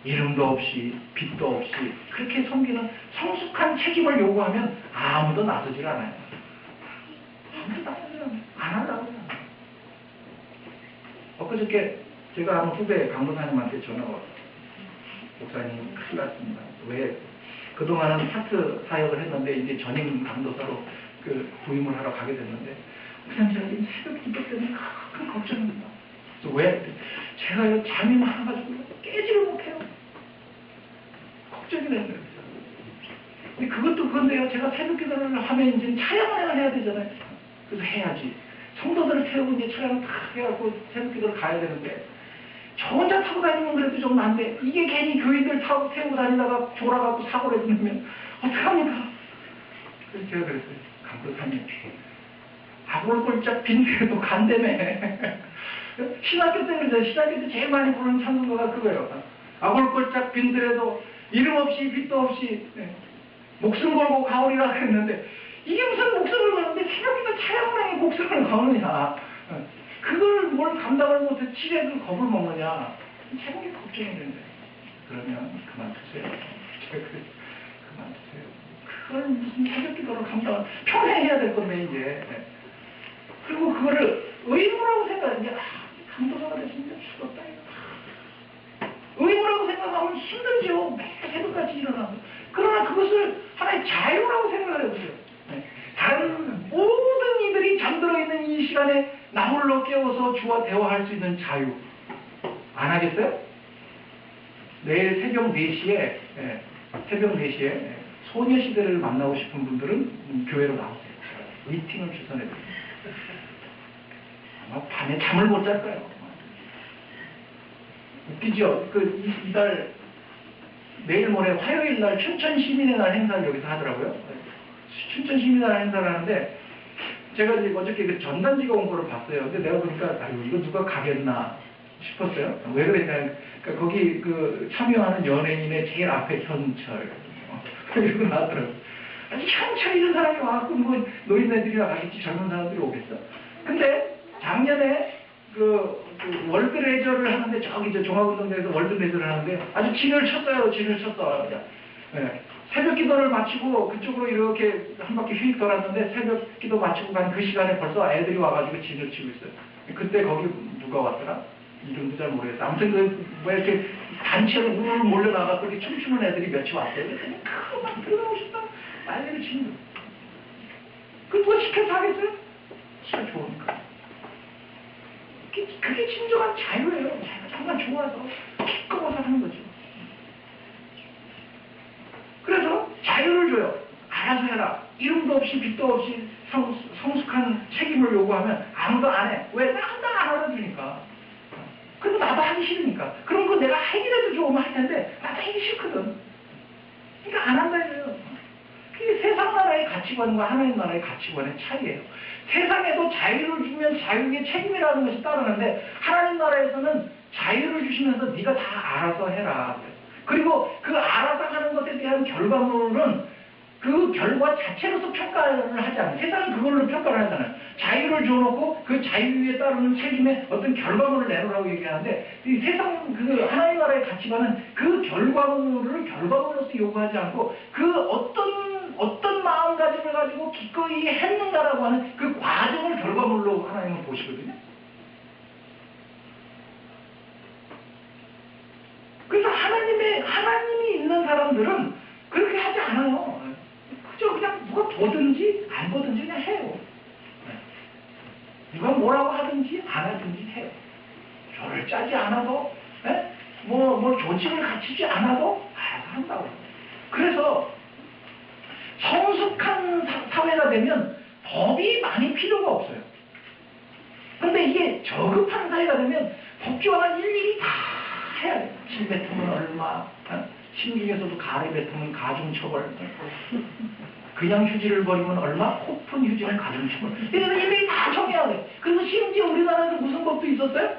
이름도 없이 빚도 없이 그렇게 섬기는 성숙한 책임을 요구하면 아무도 나서질 않아요. 아무도 나서질 않아요. 안 한다고 해요. 엊그저께 제가 아는 후배 강도사님한테 전화가 왔어요. 목사님 큰일 났습니다. 왜 그동안은 파트 사역을 했는데 이제 전임 강도사로 부임을 하러 가게 됐는데 목사님 새벽 기도 때문에 큰 걱정입니다. 그래서 왜? 제가 잠이 많아가지고 깨지를 못해요. 걱정이 되는 거예요. 근데 그것도 그건데요. 제가 새벽 기도를 하면 이제 차량을 해야 되잖아요. 그래서 해야지. 성도들을 태우고 이제 차량을 다 해갖고 새벽 기도를 가야 되는데 저 혼자 타고 다니면 그래도 좀 나은데 이게 괜히 교인들 태우고 다니다가 졸아갖고 사고를 해주면 어떡합니까? 그래서 제가 그랬어요. 강도사님 아골골짝 빈대도 간다며. 신학교 때 그러죠. 신학교 때 제일 많이 부르는 찬송가가 그거예요. 아골골짝 빈들에도 이름 없이 빚도 없이 목숨 걸고 가오리라 했는데 이게 무슨 목숨을 거는데 새벽에도 차량량의 목숨을 거느냐. 그걸 뭘 감당을 못해 치레를 겁을 먹느냐. 제목이 걱정이 되는데 그러면 그만두세요. 그만두세요. 그걸 무슨 새벽 기도를 감당을 평생 해야 될 건데 이제. 그리고 그거를 의무라고 생각하는 강도사가 됐으니까 죽었다. 의무라고 생각하면 힘들죠. 매일 새벽까지 일어나고. 그러나 그것을 하나의 자유라고 생각을 해보세요. 다른 모든 이들이 잠들어 있는 이 시간에 나 홀로 깨워서 주와 대화할 수 있는 자유. 안 하겠어요? 내일 새벽 4시에 소녀시대를 만나고 싶은 분들은 교회로 나오세요. 미팅을 주선해드립니다. 아마 밤에 잠을 못 잘 거예요. 웃기죠? 이달 내일 모레 화요일 날 춘천 시민의 날 행사를 여기서 하더라고요. 춘천 시민의 날 행사를 하는데 제가 이제 어저께 그 전단지가 온 거를 봤어요. 근데 내가 보니까, 아이고, 이거 누가 가겠나 싶었어요. 왜 그랬냐. 그러니까 거기 그 참여하는 연예인의 제일 앞에 현철. 이러고 나왔더라고요. 아니, 현철 이런 사람이 와갖고 뭐 노인네들이나 가겠지, 젊은 사람들이 오겠어. 근데 작년에 그 월드 레저를 하는데 저기 저 종합운동장에서 월드 레저를 하는데 아주 진을 쳤어요. 진을 쳤어. 네. 새벽 기도를 마치고 그쪽으로 이렇게 한 바퀴 휙 돌았는데 새벽 기도 마치고 간 그 시간에 벌써 애들이 와가지고 진을 치고 있어요. 그때 거기 누가 왔더라? 이름도 잘 모르겠어. 아무튼 뭐 이렇게 단체로 우르르 몰려 나가서 이렇게 춤추는 애들이 몇이 왔어요. 그랬더니 막 들어가고 싶다. 난리를 치는 거예요. 그 누가 시켜서 하겠어요? 시간 좋으니까. 그게 진정한 자유예요. 자유가 정말 좋아서 기꺼워서 하는 거죠. 그래서 자유를 줘요. 알아서 해라. 이름도 없이 빛도 없이 성숙한 책임을 요구하면 아무도 안 해. 왜? 나도 안 알아주니까. 그리고 나도 하기 싫으니까. 그럼 그 내가 하기라도 좋으면 할 텐데 나도 하기 싫거든. 그러니까 안 한다 이거예요. 그게 세상 나라의 가치관과 하나님 나라의 가치관의 차이예요. 세상에도 자유를 주면 자유의 책임이라는 것이 따르는데 하나님 나라에서는 자유를 주시면서 네가 다 알아서 해라. 그리고 그 알아서 하는 것에 대한 결과물은 그 결과 자체로서 평가를 하지 않아요. 세상은 그걸로 평가를 하잖아요. 자유를 줘놓고 그 자유에 따르는 책임에 어떤 결과물을 내놓으라고 얘기하는데 이 세상 그 하나님 나라의 가치관은 그 결과물을 결과물로서 요구하지 않고 그 어떤 마음가짐을 가지고 기꺼이 했는가라고 하는 그 과정을 결과물로 하나님은 보시거든요. 그래서 하나님이 있는 사람들은 그렇게 하지 않아요. 그저 그냥 누가 보든지 안 보든지 그냥 해요. 누가 뭐라고 하든지 안 하든지 해요. 조를 짜지 않아도, 뭐 조직을 갖추지 않아도 알아서 한다고. 그래서 성숙한 사회가 되면 법이 많이 필요가 없어요. 근데 이게 저급한 사회가 되면 법조항을 일일이 다 해야 돼요. 침 뱉으면 얼마, 침 중에서도 가래 뱉으면 가중처벌, 그냥 휴지를 버리면 얼마, 코푼 휴지는 가중처벌. 이래서 일일이 다 정해야 돼. 그래서 심지어 우리나라에서 무슨 법도 있었어요?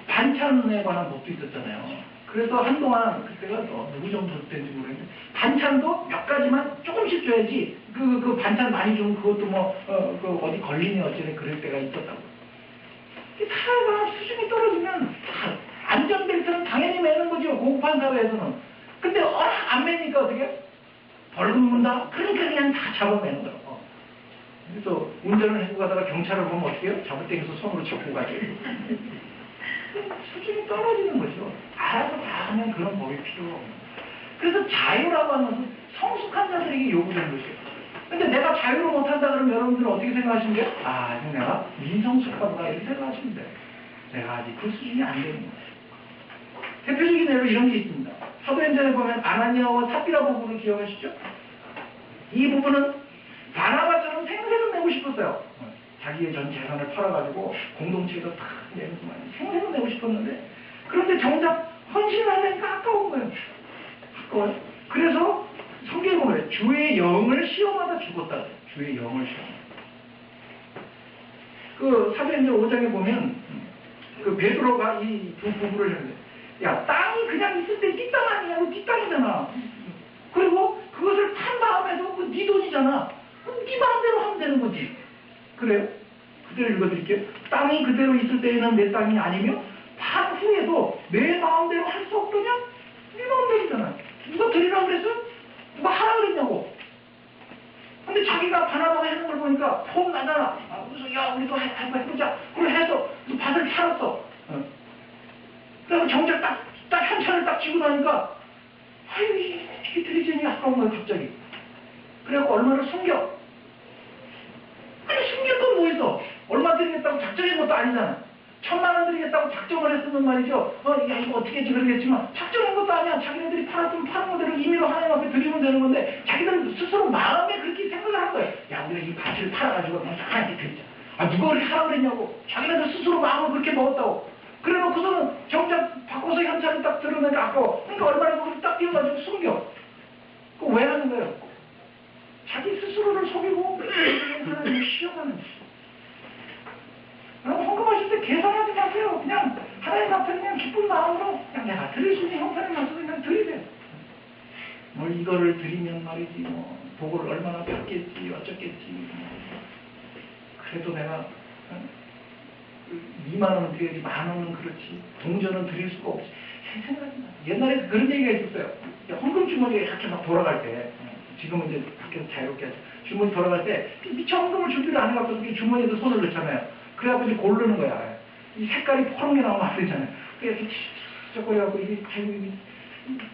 반찬에 관한 법도 있었잖아요. 그래서 한동안 그때가 누구 정도 때인지 모르겠는데 반찬도 몇 가지만 조금씩 줘야지 그 반찬 많이 주면 그것도 그 어디 걸리니 어쩌네 그럴 때가 있었다고. 사회가 수준이 떨어지면 안전벨트는 당연히 매는 거죠. 고급한 사회에서는. 근데 안 매니까 어떻게? 벌금 문다? 그러니까 그냥 다 잡아매는 거예요. 그래서 운전을 해고 가다가 경찰을 보면 어떻게 해요? 잡을 때 해서 손으로 잡고 가죠. 수준이 떨어지는 거죠. 알아서 다 하면 그런 법이 필요가 없는 거예요. 그래서 자유라고 하는 것은 성숙한 자들에게 요구되는 것이에요. 근데 내가 자유를 못한다 그러면 여러분들은 어떻게 생각하시면 돼요? 아, 내가 미성숙하다 이렇게 생각하시면 돼요. 내가 아직 그 수준이 안 되는 거예요. 대표적인 예로 이런 게 있습니다. 사도행전에 보면 아나니아와 삽비라 부부를 기억하시죠? 이 부부는 바나바처럼 생색을 내고 싶었어요. 자기의 전 재산을 팔아가지고 공동체에서 탁 내면서 생색을 내고 싶었는데 그런데 정작 헌신을 하려니까 아까운 거예요. 아까워요. 그래서 성경에 보면 주의 영을 시험하다 죽었다. 주의 영을 시험하다. 그 사도행전 5장에 보면 그 베드로가 이 두 부부를 했는데 야, 땅이 그냥 있을 때 네 땅 아니냐고. 네 땅이잖아. 그리고 그것을 판 다음에도 네 돈이잖아. 그럼 네 마음대로 하면 되는 거지. 그래요? 그대로 읽어드릴게요. 땅이 그대로 있을 때에는 내 땅이 아니며 판 후에도 내 마음대로 할 수 없더냐? 네 마음대로잖아. 누가 드리라고 그랬어요? 누가 하라 그랬냐고. 근데 자기가 바나바가 하는 걸 보니까 폼 나잖아. 그래서 야, 우리도 한번 해보자. 그걸 해서 밭을 팔았어. 그래서 정작 딱 현찰을 딱 쥐고 나니까 아유, 이게 드리자니 아까운 거야 갑자기. 그래갖고 얼마를 숨겨. 아니 숨긴 건 뭐 있어? 얼마 드리겠다고 작정한 것도 아니잖아. 1000만 원 드리겠다고 작정을 했으면 말이죠. 야, 이거 어떻게 했지 그러겠지만 작정한 것도 아니야. 자기네들이 팔았으면 파는 거대로 임의로 하나님 앞에 드리면 되는 건데 자기들은 스스로 마음에 그렇게 생각을 한 거예요. 야, 우리가 이 밭을 팔아가지고 하나님께 드리자. 아, 누가 그렇게 하라고 그랬냐고. 자기네들 스스로 마음을 그렇게 먹었다고. 그래놓고서는 정작 바꿔서 현찰을 딱 드러내니까 아까워. 그러니까 얼마나 그걸 딱 띄워가지고 숨겨. 그거 왜 하는 거예요? 자기 스스로를 속이고 하나님을 시험하는 거예요. 여러분 헌금하실 때 계산하지 마세요. 그냥 하나님 앞에 그냥 기쁜 마음으로 그냥 내가 드릴 수 있는 형편에 맞춰서 그냥 드리세요. 뭐 이거를 드리면 말이지 뭐 복을 얼마나 받겠지 어쩌겠지 그래도 내가 2만 원은 드려야지 1만 원은 그렇지 동전은 드릴 수가 없지 생각하지 마. 옛날에 그런 얘기가 있었어요. 헌금 주머니가 이렇게 막 돌아갈 때 지금은 이제 밖에서 자유롭게 하죠. 주머니 돌아갈 때 미처 헌금을 준비를 안 해갖고 주머니에도 손을 넣잖아요. 그래갖고 이제 고르는 거야. 이 색깔이 포른 게 나오면 안 되잖아요. 그래서 찌적거려갖고 이게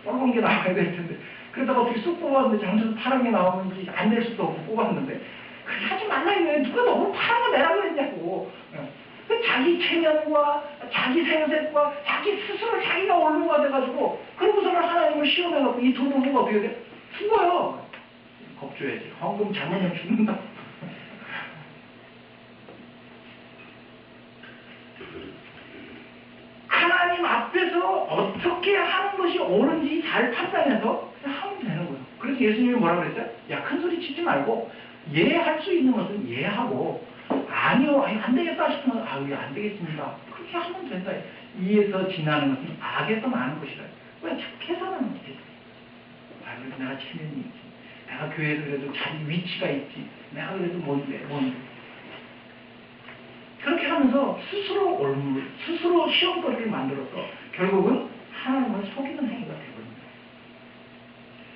빨간 게 나와야 될 텐데 그러다가 어떻게 쑥 뽑았는데 장전 파란 게 나오면 이제 안 낼 수도 없고 뽑았는데 그렇게 하지 말라 이거예요. 누가 너무 파란 거 내라고 했냐고. 자기 체면과 자기 생색과 자기 스스로 자기가 올무가 돼가지고 그러고서는 하나님을 시험해갖고 이 돈을 보고 어떻게 돼? 죽어요. 겁줘야지. 헌금 잘못하면 죽는다. 하나님 앞에서 어떻게 하는 것이 옳은지 잘 판단해서 하면 되는 거예요. 그래서 예수님이 뭐라고 그랬어요? 야, 큰 소리 치지 말고 예할 수 있는 것은 예하고 아니요, 안 되겠다 싶으면 아유, 안 되겠습니다. 그렇게 하면 된다. 이에서 지나는 것은 악에서 나는 것이라. 왜 계산하는 거지? 아, 그래도 내가 체면이 있지. 내가 교회에서 그래도 자기 위치가 있지. 내가 그래도 뭔데. 그렇게 하면서 스스로 시험거리를 만들어서 결국은 하나님을 속이는 행위가 되거든요.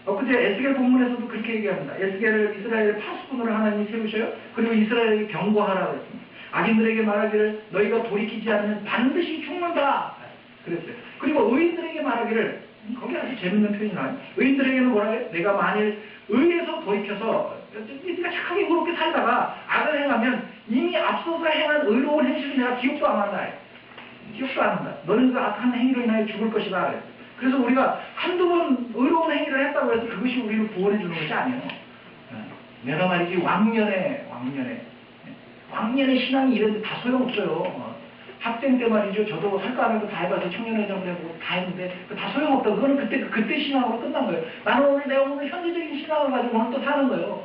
엊그제 에스겔 본문에서도 그렇게 얘기합니다. 에스겔을 이스라엘의 파수꾼으로 하나님이 세우셔요. 그리고 이스라엘에게 경고하라고 했습니다. 악인들에게 말하기를 너희가 돌이키지 않으면 반드시 죽는다. 그랬어요. 그리고 의인들에게 말하기를 거기 아주 재밌는 표현이 나와요. 의인들에게는 뭐라 해요? 내가 만일 의에서 돌이켜서 네가 착하게 그렇게 살다가 악을 행하면 이미 앞서서 행한 의로운 행실을 내가 기억도 안 한다. 기억도 안 한다. 너는 그 악한 행위로 인하여 죽을 것이다. 그래서 우리가 한두 번 의로운 행위를 했다고 해서 그것이 우리를 구원해 주는 것이 아니에요. 내가 말이지 왕년에 신앙이 이랬는데 다 소용없어요. 학생 때 말이죠. 저도 할 거 안 하고 다 해봐서 청년회장을 해보고 다 했는데 다 소용없다. 그거는 그때 신앙으로 끝난 거예요. 나는 오늘 내가 오늘 현재적인 신앙을 가지고 오늘 또 사는 거예요.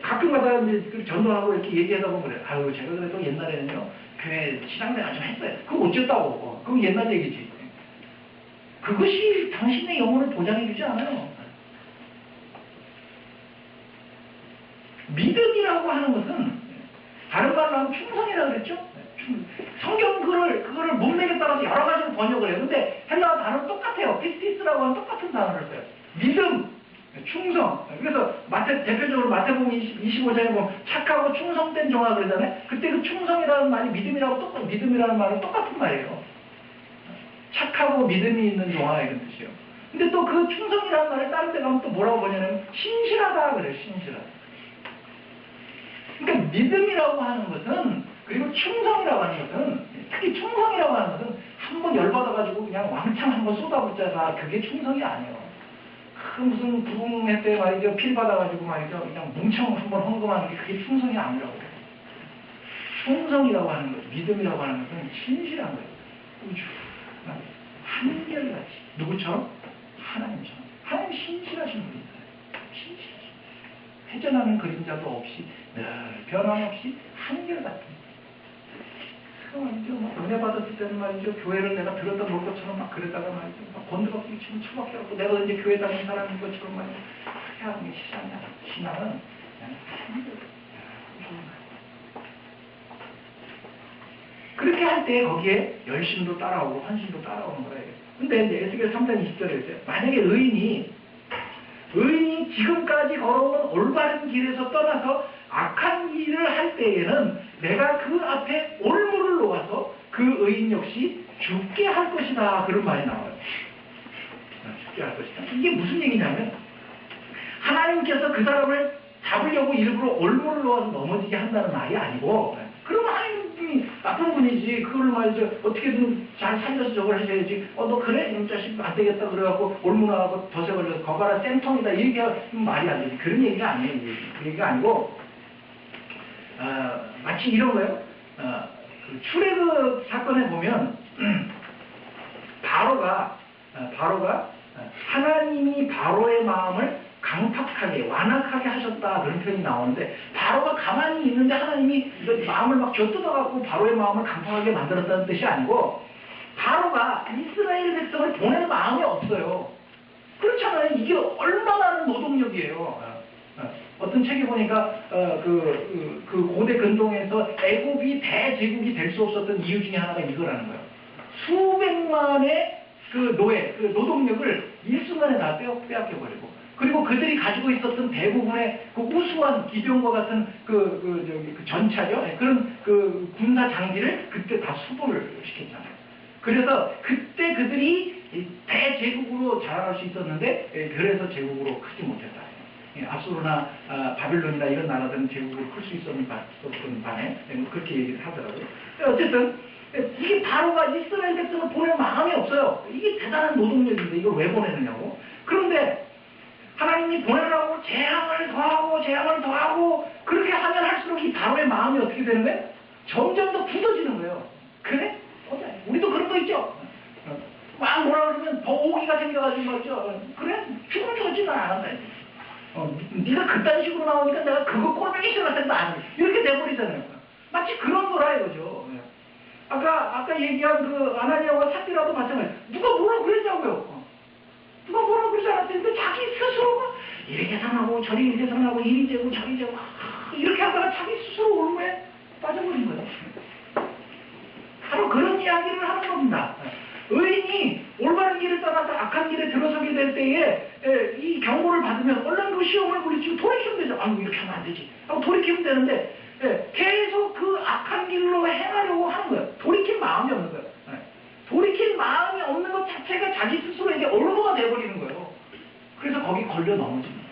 가끔 가다가 이제 전도하고 이렇게 얘기하다 보면 그래. 아유, 제가 그래도 옛날에는요, 교회 시장내가 좀 했어요. 그거 어쨌다고. 그거 옛날 얘기지. 그것이 당신의 영혼을 보장해주지 않아요. 믿음이라고 하는 것은, 다른 말로 하면 충성이라고 그랬죠? 성경 그거를 문맥에 따라서 여러 가지로 번역을 해요. 근데 헬라어 단어는 똑같아요. 피스티스라고 하는 똑같은 단어를 써요. 믿음. 충성. 그래서 대표적으로 마태복음 25장에 보면 착하고 충성된 종아 그러잖아요. 그때 그 충성이라는 말이 믿음이라는 말은 똑같은 말이에요. 착하고 믿음이 있는 종아 이런 뜻이에요. 근데 또 그 충성이라는 말을 다른 데 가면 또 뭐라고 보냐면 신실하다 그래요. 신실하다. 그러니까 믿음이라고 하는 것은 그리고 충성이라고 하는 것은 특히 충성이라고 하는 것은 한번 열받아가지고 그냥 왕창 한번 쏟아붓자가 그게 충성이 아니에요. 그 무슨 부흥회 때 말이죠. 필 받아가지고 말이죠. 그냥 뭉청 한번 헌금하는 게 그게 충성이 아니라고. 충성이라고 하는 것, 믿음이라고 하는 것은 신실한 거예요. 우주한 한결같이. 누구처럼? 하나님처럼. 하나님 신실하신 분이세요. 신실하신 분이세요. 회전하는 그림자도 없이 늘 변함없이 한결같은 은혜 받았을 때는 말이죠. 교회를 내가 들었다 놓을 것처럼 막 그러다가 말이죠. 막 건드박기 치면 처박혀갖고 내가 언제 교회 다니는 사람인 것처럼 말이죠. 그렇게 하는 게 신앙이야. 신앙은 그냥 그렇게 할 때 거기에 열심도 따라오고 헌신도 따라오는 거예요. 근데 이제 에스겔 3장 20절에 있어요. 만약에 의인이 지금까지 걸어온 올바른 길에서 떠나서 악한 일을 할 때에는 내가 그 앞에 올무를 놓아서 그 의인 역시 죽게 할 것이다. 그런 말이 나와요. 죽게 할 것이다. 이게 무슨 얘기냐면 하나님께서 그 사람을 잡으려고 일부러 올무를 놓아서 넘어지게 한다는 말이 아니고 그러면 하나님이 나쁜 분이지. 그걸 말이죠. 어떻게든 잘 살려서 저걸 하셔야지. 너 그래? 이놈 자식 안 되겠다. 그래갖고 올무나하고 덫에 걸려서 거봐라 쌤통이다. 이렇게 하면 말이 안 되지. 그런 얘기가 아니에요. 그 얘기가 아니고 마치 이런 거예요. 그 출애굽 사건에 보면 바로가 하나님이 바로의 마음을 강팍하게 완악하게 하셨다 그런 표현이 나오는데 바로가 가만히 있는데 하나님이 마음을 막 쥐어뜯어갖고 바로의 마음을 강팍하게 만들었다는 뜻이 아니고 바로가 이스라엘 백성을 보낼 마음이 없어요. 그렇잖아요. 이게 얼마나 많은 노동력이에요. 어떤 책에 보니까 그 고대 근동에서 애굽이 대제국이 될 수 없었던 이유 중에 하나가 이거라는 거예요. 수백만의 그 노동력을 일순간에 다 빼앗겨버리고, 그리고 그들이 가지고 있었던 대부분의 그 우수한 기병과 같은 전차죠. 그런 그 군사 장비를 그때 다 수도를 시켰잖아요. 그래서 그때 그들이 대제국으로 자라날 수 있었는데, 그래서 제국으로 크지 못했다. 압수로나 바빌론이나 이런 나라들은 제국으로 클 수 있었던 반에 그렇게 얘기를 하더라고요. 어쨌든 이게 바로가 이스라엘 백성을 보낼 마음이 없어요. 이게 대단한 노동력인데 이걸 왜 보내느냐고. 그런데 하나님이 보내라고 재앙을 더하고 그렇게 하면 할수록 이 바로의 마음이 어떻게 되는 거예요? 점점 더 굳어지는 거예요. 그래? 우리도 그런 거 있죠? 막 뭐라 그러면 더 오기가 생겨가지고 말이죠. 그래? 죽지는 않았다. 네가 그딴 식으로 나오니까 내가 그거 꼴보기 싫어서 안 이렇게 돼버리잖아요. 마치 그런 거라 이거죠. 아까 얘기한 그 아나니아와 삽비라도 마찬가지. 누가 뭐라 그랬냐고요. 누가 뭐라 그러지 않았는데 자기 스스로가 이리 계산하고 저리 계산하고 이리 재고 저리 재고 이렇게 하다가 자기 스스로 올무에 빠져버린 거예요. 바로 그런 이야기를 하는 겁니다. 의인이 올바른 길을 떠나서 악한 길에 들어서게 될 때에 이 경고를 받으면 얼른 그 시험을 부딪히고 돌이키면 되죠. 아유 이렇게 하면 안 되지 하고 돌이키면 되는데 계속 그 악한 길로 행하려고 하는 거예요. 돌이킬 마음이 없는 거예요. 돌이킬 마음이 없는 것 자체가 자기 스스로에게 얼마가 돼버리는 거예요. 그래서 거기 걸려 넘어집니다.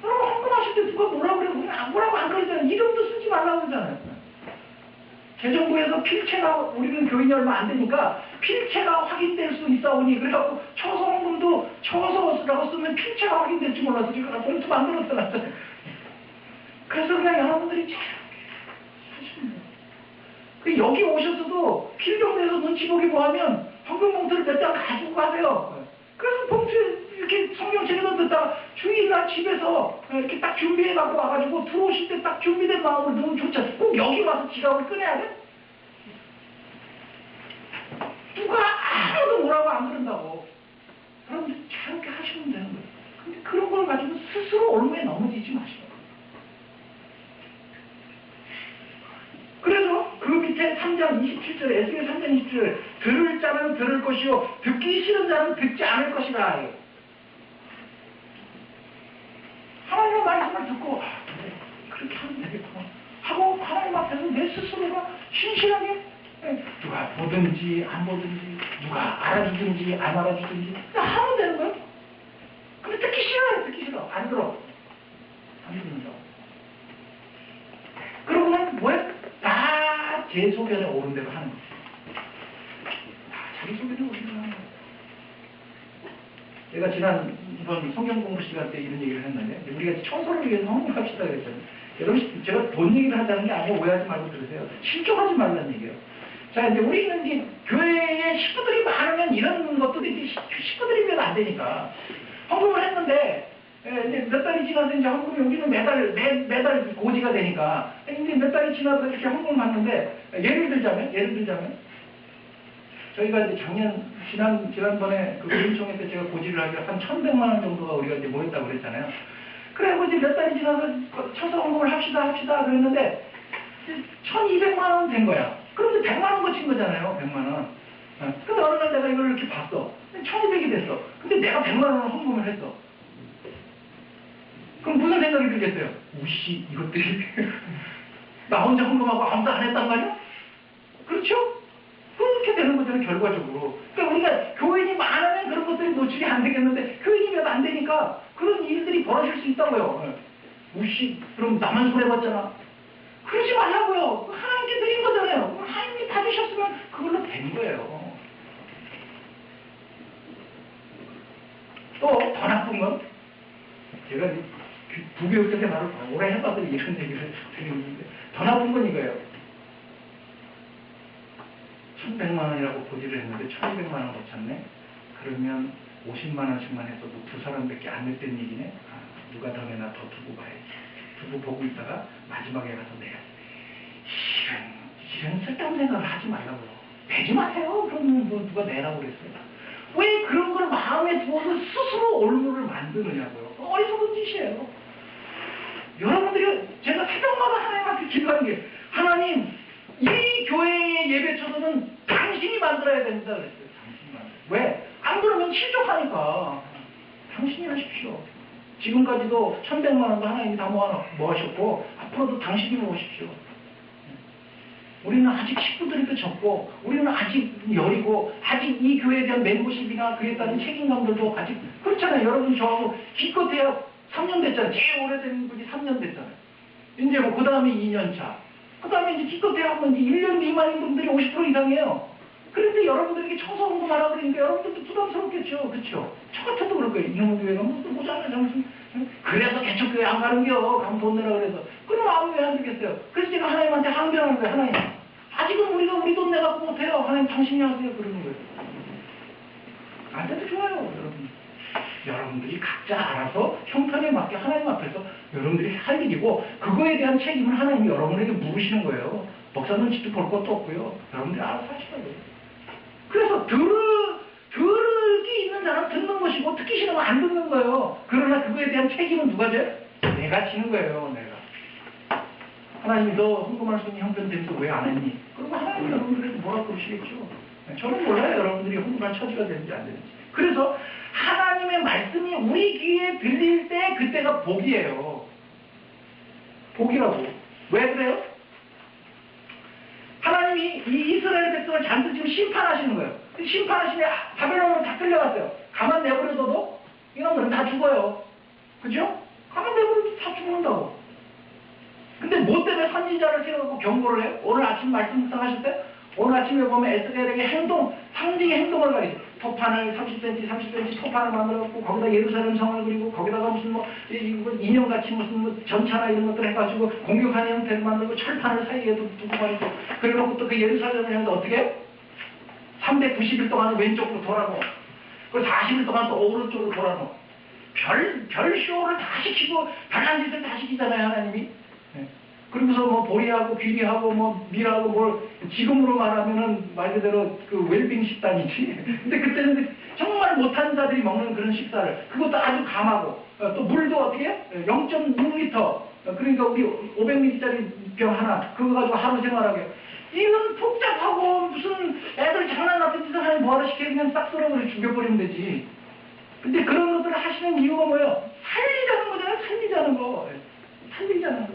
여러분 헌금하실 때 누가 뭐라 그래요? 뭐라고 안 그러잖아요. 이름도 쓰지 말라고 그러잖아요. 재정부에서 필체가, 우리는 교인이 얼마 안 되니까 필체가 확인될 수 있사오니 그래갖고 처서 헌금도 처서라고 쓰면 필체가 확인될지 몰라서 제가 봉투 만들어서 놨잖아요. 그래서 그냥 여러분들이 잘 하시면 돼요. 여기 오셔서도 필경대에서 눈치 보기 뭐하면 헌금 봉투를 몇 장 가지고 가세요. 그래서 봉투에 이렇게 성경책에 넣었다가 주일날 집에서 이렇게 딱 준비해갖고 와가지고 들어오실 때 딱 준비된 마음으로 넣으면 좋잖아요. 꼭 여기 와서 지갑을 꺼내야 돼? 누가 아무도 뭐라고 안 그런다고. 여러분들 저렇게 하시면 되는 거예요. 근데 그런 걸 가지고 스스로 올무에 넘어지지 마시고. 그래서 그 밑에 3장 27절에 에스겔 3장 27절에 들을 자는 들을 것이요 듣기 싫은 자는 듣지 않을 것이다. 하나님의 말씀을 듣고 그래, 그렇게 하면 되겠구나 하고 하나님 앞에서 내 스스로가 신실하게 누가 보든지 안 보든지 누가 알아주든지 안 알아주든지 그냥 하면 되는 거예요. 근데 듣기 싫어요. 듣기 싫어. 안 들어. 안 듣는다. 그러고는 뭐야? 다 제 소견에 오른 대로 하는 거지. 자기 소견에 오른 대로 하는 거지. 제가 이번 성경 공부 시간 때 이런 얘기를 했는데, 우리가 청소를 위해서 헌금합시다 그랬잖아요. 여러분, 제가 돈 얘기를 하자는 게 아니고 오해하지 말고 들으세요. 실족하지 말라는 얘기예요. 자, 이제 우리는 이제 교회에 식구들이 많으면 이런 것들이 식구들이면 안 되니까 헌금을 했는데, 이제 몇 달이 지나서 이제 헌금이 우리는 매달 고지가 되니까 이제 몇 달이 지나서 이렇게 헌금을 받는데 예를 들자면 저희가 이제 지난번에 그 의총회 때 제가 고지를 하기로 한 1,100만 원 정도가 우리가 이제 모였다고 그랬잖아요. 그래고 이제 몇 달이 지나서 쳐서 헌금을 합시다 그랬는데 1,200만 원 된 거야. 그럼 이제 100만 원 거친 거잖아요. 100만 원. 근데 어느 날 내가 이걸 이렇게 봤어. 1,200이 됐어. 근데 내가 100만 원을 헌금을 했어. 그럼 무슨 생각이 들겠어요? 우씨, 이것들이 나 혼자 헌금하고 아무도 안 했단 말이야? 그렇죠? 그렇게 되는 거잖아요, 결과적으로. 그러니까 우리가 교인이 많으면 그런 것들이 노출이 안 되겠는데 교인이 몇 안 되니까 그런 일들이 벌어질 수 있다고요. 우씨, 그럼 나만 손해봤잖아. 그러지 말라고요. 하나님께 드린 거잖아요. 하나님이 받으셨으면 그걸로 된 거예요. 또 더 나쁜 건 제가 부교육 때 바로 오래 해봐서 이런 얘기를 드리는데 더 나쁜 건 이거예요. 1,100만 원이라고 고지를 했는데 1,200만 원 거쳤네. 그러면 50만 원씩만 해서 뭐 두 사람밖에 안 냈던 얘기네. 아, 누가 더 내나 더 두고 봐야지. 두고 보고 있다가 마지막에 가서 내가 이런 쓸데없는 생각을 하지 말라고. 내지 마세요. 그러면 뭐 누가 내라고 그랬어요. 왜 그런 걸 마음에 두어서 스스로 얼굴을 만드느냐고요. 어리석은 짓이에요. 여러분들이 제가 새벽마다 하나님한테 기도하는 게 하나님 이 교회의 예배 초도는 당신이 만들어야 된다 그랬어요. 당신이 만들어야. 왜? 안 그러면 실족하니까 당신이 하십시오. 지금까지도 1100만 원도 하나님이 다 모으셨고 앞으로도 당신이 모으십시오. 우리는 아직 식구들도 적고 우리는 아직 여리고 아직 이 교회에 대한 멤버십이나 그에 따른 책임감들도 아직 그렇잖아요. 여러분 저하고 기껏해야 3년 됐잖아요. 제일 오래된 분이 3년 됐잖아요. 이제 뭐 그 다음에 2년 차. 그 다음에 이제 기껏해야 하면 이제 1년 미만인 분들이 50% 이상이에요. 그런데 여러분들에게 청소하고 하라 그러니까 여러분들도 부담스럽겠죠. 그렇죠? 저 같아도 그럴 거예요. 이놈의 교회가 무슨 모자라 정신. 그래서 개척교회 안 가는겨. 가면 돈 내라 그래서. 그럼 아무 왜 안 되겠어요. 그래서 제가 하나님한테 항변하는 거예요. 하나님. 아직은 우리가 우리 돈 내갖고 못해요. 하나님 당신이 하세요. 그러는 거예요. 안 돼도 좋아요. 여러분. 여러분들이 각자 알아서 형편에 맞게 하나님 앞에서 여러분들이 할 일이고 그거에 대한 책임을 하나님이 여러분에게 물으시는 거예요. 목사 눈치도 볼 것도 없고요. 여러분들이 알아서 하시라고요. 그래서 들기 있는 사람 듣는 것이고 듣기 싫으면 안 듣는 거예요. 그러나 그거에 대한 책임은 누가 져요? 내가 지는 거예요. 내가. 하나님이 너 헌금할 수 있는 형편 때문에 왜 안 했니? 그러면 하나님이 여러분들에게 뭐라 그러시겠죠. 저는 몰라요. 여러분들이 헌금할 처지가 되는지 안 되는지. 그래서 하나님의 말씀이 우리 귀에 들릴 때 그때가 복이에요. 복이라고. 왜 그래요? 하나님이 이 이스라엘 백성을 잔뜩 지금 심판하시는 거예요. 심판하시면 바벨론으로 다 끌려갔어요. 가만 내버려둬도 이놈들은 다 죽어요. 그죠? 가만 내버려둬도 다 죽는다고. 근데 뭐 때문에 선지자를 세우고 경고를 해요? 오늘 아침 말씀 묵상하실 때 오늘 아침에 보면 에스겔에게 행동, 상징의 행동을 가리죠. 토판을 30cm 토판을 만들어갖고 거기다 예루살렘 성을 그리고 거기다가 무슨 뭐 인형같이 무슨 뭐 전차나 이런 것들 해가지고 공격하는 형태를 만들고 철판을 사이에 두고 말이고 그리고 또 그 예루살렘을 향해서 어떻게 해요? 390일 동안 왼쪽으로 돌아놓고 그 40일 동안 또 오른쪽으로 돌아놓고 별 쇼를 다 시키고 별난 짓을 다 시키잖아요 하나님이. 네. 그러면서 뭐 보리하고 귀리하고 뭐 밀하고 뭘 지금으로 말하면은 말 그대로 그 웰빙 식단이지. 근데 그때는 정말 못하는 자들이 먹는 그런 식사를 그것도 아주 감하고 또 물도 어떻게 해? 0.6리터 그러니까 우리 500ml짜리 병 하나 그거 가지고 하루 생활하게. 이건 복잡하고 무슨 애들 장난 같은 짓을 하면 뭐하러 시키면 그냥 싹 썰어버려 죽여버리면 되지. 근데 그런 것들을 하시는 이유가 뭐예요? 살리자는 거잖아요. 살리자는 거. 살리자는 거.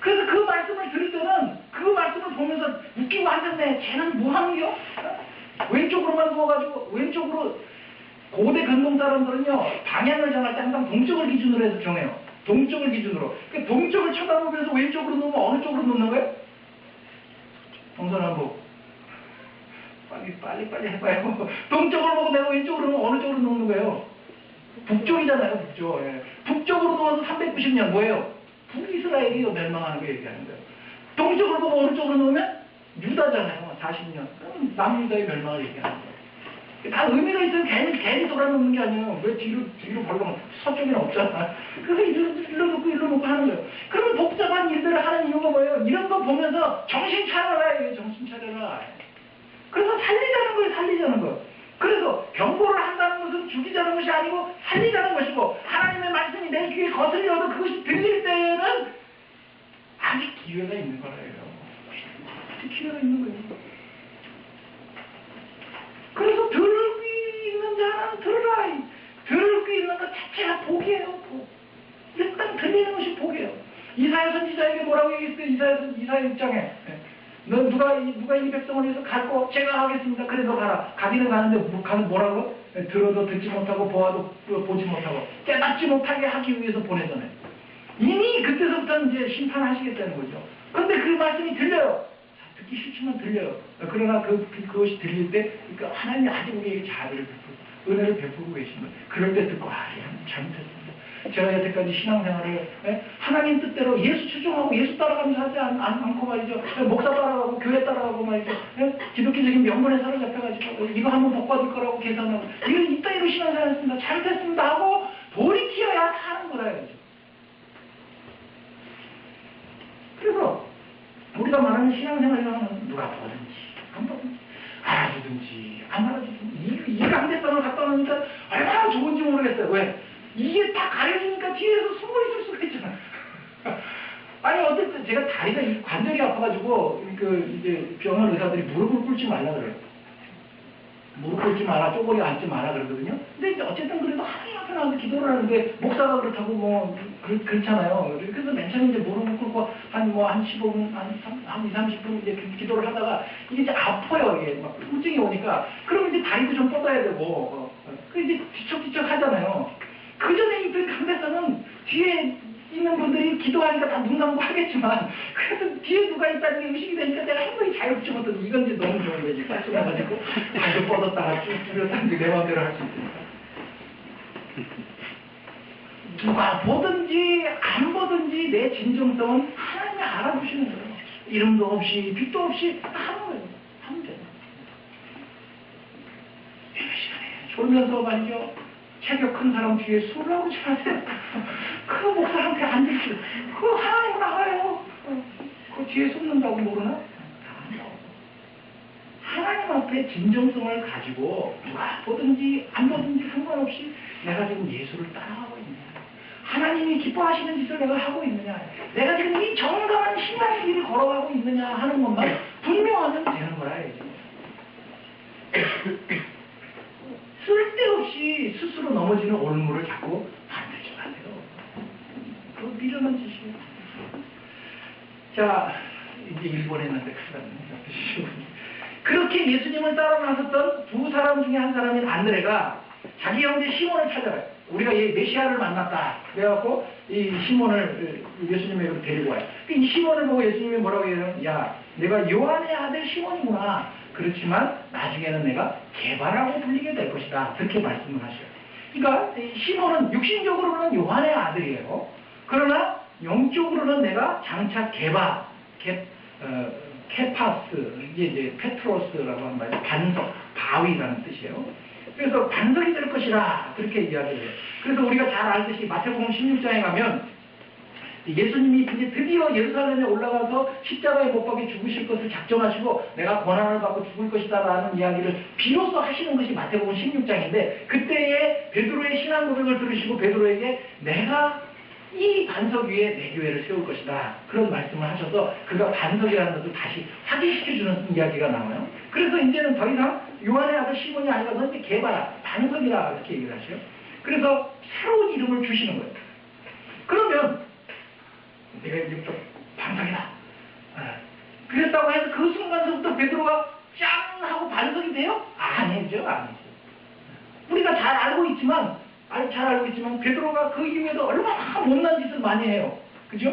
그래서 그 말씀을 들을 때는 그 말씀을 보면서 웃기고 앉았네. 쟤는 뭐 하는 겨? 왼쪽으로만 누워가지고 왼쪽으로 고대 근동 사람들은요 방향을 정할 때 항상 동쪽을 기준으로 해서 정해요. 동쪽을 기준으로. 그 동쪽을 쳐다보면서 왼쪽으로 누우면 어느 쪽으로 누우는 거예요? 동서남북. 빨리 해봐요. 동쪽을 보고 내가 왼쪽으로 누우면 어느 쪽으로 누우는 거예요? 북쪽이잖아요. 북쪽. 예. 북쪽으로 누워서 390년 뭐예요? 북이스라엘이 멸망하는 거 얘기하는 거예요. 동쪽으로 보고 오른쪽으로 놓으면 유다잖아요. 40년. 그럼 남유다의 멸망을 얘기하는 거예요. 다 의미가 있어요. 괜히 돌아놓는 게 아니에요. 왜 뒤로 벌렁 서쪽에는 없잖아. 그래서 일로 놓고 하는 거예요. 그러면 복잡한 일들을 하는 이유가 뭐예요? 이런 거 보면서 정신 차려라. 이게 정신 차려라. 그래서 살리자는 거예요. 그래서 경고를 한다는 것은 죽이자는 것이 아니고 살리자는 것이고 하나님의 말씀이 내 귀에 거슬려도 그것이 들릴 때에는 아직 기회가 있는 거예요. 아직 기회가 있는 거예요. 그래서 들을 귀 있는 자는 들으라. 들을 귀 있는 것 자체가 복이에요. 복. 일단 들리는 것이 복이에요. 이사야 선지자에게 뭐라고 얘기했어요? 이사야 입장에 누가 이 백성을 위해서 갈고 제가 하겠습니다. 그래서 가라. 가기는 가는데 가는 뭐라고? 들어도 듣지 못하고 보아도 보지 못하고 깨닫지 못하게 하기 위해서 보내잖아요. 이미 그때서부터 이제 심판하시겠다는 거죠. 그런데 그 말씀이 들려요. 듣기 싫지만 들려요. 그러나 그것이 들릴 때 그러니까 하나님이 아직 우리에게 자비를 베풀고 은혜를 베풀고 계신 거예요. 그럴 때 듣고 잘못했습니다. 제가 여태까지 신앙생활을 하나님 뜻대로 예수 추종하고 예수 따라가면서 하지 않고 말이죠. 목사 따라가고 교회 따라가고 말이죠. 기독교적인 명분에 사로잡혀가지고 이거 한번 복 받을 거라고 계산하고 이건 이따위로 신앙생활 했습니다. 잘못했습니다 하고 돌이키어야 사는 거라 이거죠. 그래서 우리가 말하는 신앙생활이라는 누가 보든지 안 보든지 알아주든지 안 알아주든지 이 강대상을 갖다 놓으니까 얼마나 좋은지 모르겠어요. 왜? 이게 딱 가려지니까 뒤에서 숨어 있을 수가 있잖아. 아니 어쨌든 제가 다리가 이 관절이 아파가지고 이제 병원 의사들이 무릎을 꿇지 말라 그래요. 무릎 꿇지 마라, 쪼그려 앉지 마라 그러거든요. 근데 이제 어쨌든 그래도 하나님 앞에 나와서 기도를 하는데 목사가 그렇다고 뭐 그렇잖아요. 그래서 맨 처음에 이제 무릎을 꿇고 한 15분, 한 2, 30분 이제 기도를 하다가 이게 이제 아파요. 이게 막 통증이 오니까 그럼 이제 다리도 좀 뻗어야 되고 그 이제 뒤척뒤척 하잖아요. 그 전에 있던 강대사는 뒤에 있는 분들이 기도하니까 다 눈 감고 하겠지만 그래도 뒤에 누가 있다는 게 의식이 되니까 내가 한 번이 자유롭지 못해도 이건 이제 너무 좋은 거지. 딱 쏘가지고 다리 뻗었다가 쭉 줄였다가 내 마음대로 할 수 있으니까. 누가 보든지 안 보든지 내 진정성은 하나님이 알아보시는 거예요. 이름도 없이 빛도 없이 하는 거예요. 하면 돼요. 이 시간에 졸면서 말이죠. 체격 큰 사람 뒤에 술을 하고 지나세요. 그 목사한테 안 듣지. 그거 하나님 나가요. 그 뒤에 숨는다고 모르나? 하나님 앞에 진정성을 가지고 누가 보든지 안 보든지 상관없이 내가 지금 예수를 따라가고 있느냐. 하나님이 기뻐하시는 짓을 내가 하고 있느냐. 내가 지금 이 정당한 신앙의 길을 걸어가고 있느냐 하는 것만 분명하면 되는 거라 이제. 쓸데없이 스스로 넘어지는 올무를 자꾸 만들지 마세요. 그거 미련한 짓이에요. 자, 이제 일본에 있는데 그렇게 예수님을 따라 나섰던 두 사람 중에 한 사람인 안드레가 자기 형제 시몬을 찾아가요. 우리가 이 메시아를 만났다. 그래갖고 이 시몬을 예수님에게 데리고 와요. 이 시몬을 보고 예수님이 뭐라고 해요? 야, 내가 요한의 아들 시몬이구나. 그렇지만 나중에는 내가 개바라고 불리게 될 것이다. 그렇게 말씀을 하셔요. 그러니까 시몬은 육신적으로는 요한의 아들이에요. 그러나 영적으로는 내가 장차 케파스, 이제 페트로스라고 하는 말이죠. 반석, 바위라는 뜻이에요. 그래서 반석이 될 것이라 그렇게 이야기를 해요. 그래서 우리가 잘 알듯이 마태복음 16장에 가면 예수님이 이제 드디어 예루살렘에 올라가서 십자가에 못 박혀 죽으실 것을 작정하시고 내가 권한을 받고 죽을 것이다 라는 이야기를 비로소 하시는 것이 마태복음 16장인데 그때에 베드로의 신앙 고백을 들으시고 베드로에게 내가 이 반석 위에 내 교회를 세울 것이다. 그런 말씀을 하셔서 그가 반석이라는 것을 다시 확인시켜주는 이야기가 나와요. 그래서 이제는 더 이상 요한의 아들 시몬이 아니라 너 이제 개바라, 반석이라 이렇게 얘기를 하셔요. 그래서 새로운 이름을 주시는 거예요. 그러면 내가 이제부터 반석이다. 그랬다고 해서 그 순간부터 베드로가 짱 하고 반석이 돼요? 아니죠, 아니죠. 우리가 잘 알고 있지만 베드로가 그 이후에도 얼마나 못난 짓을 많이 해요. 그죠?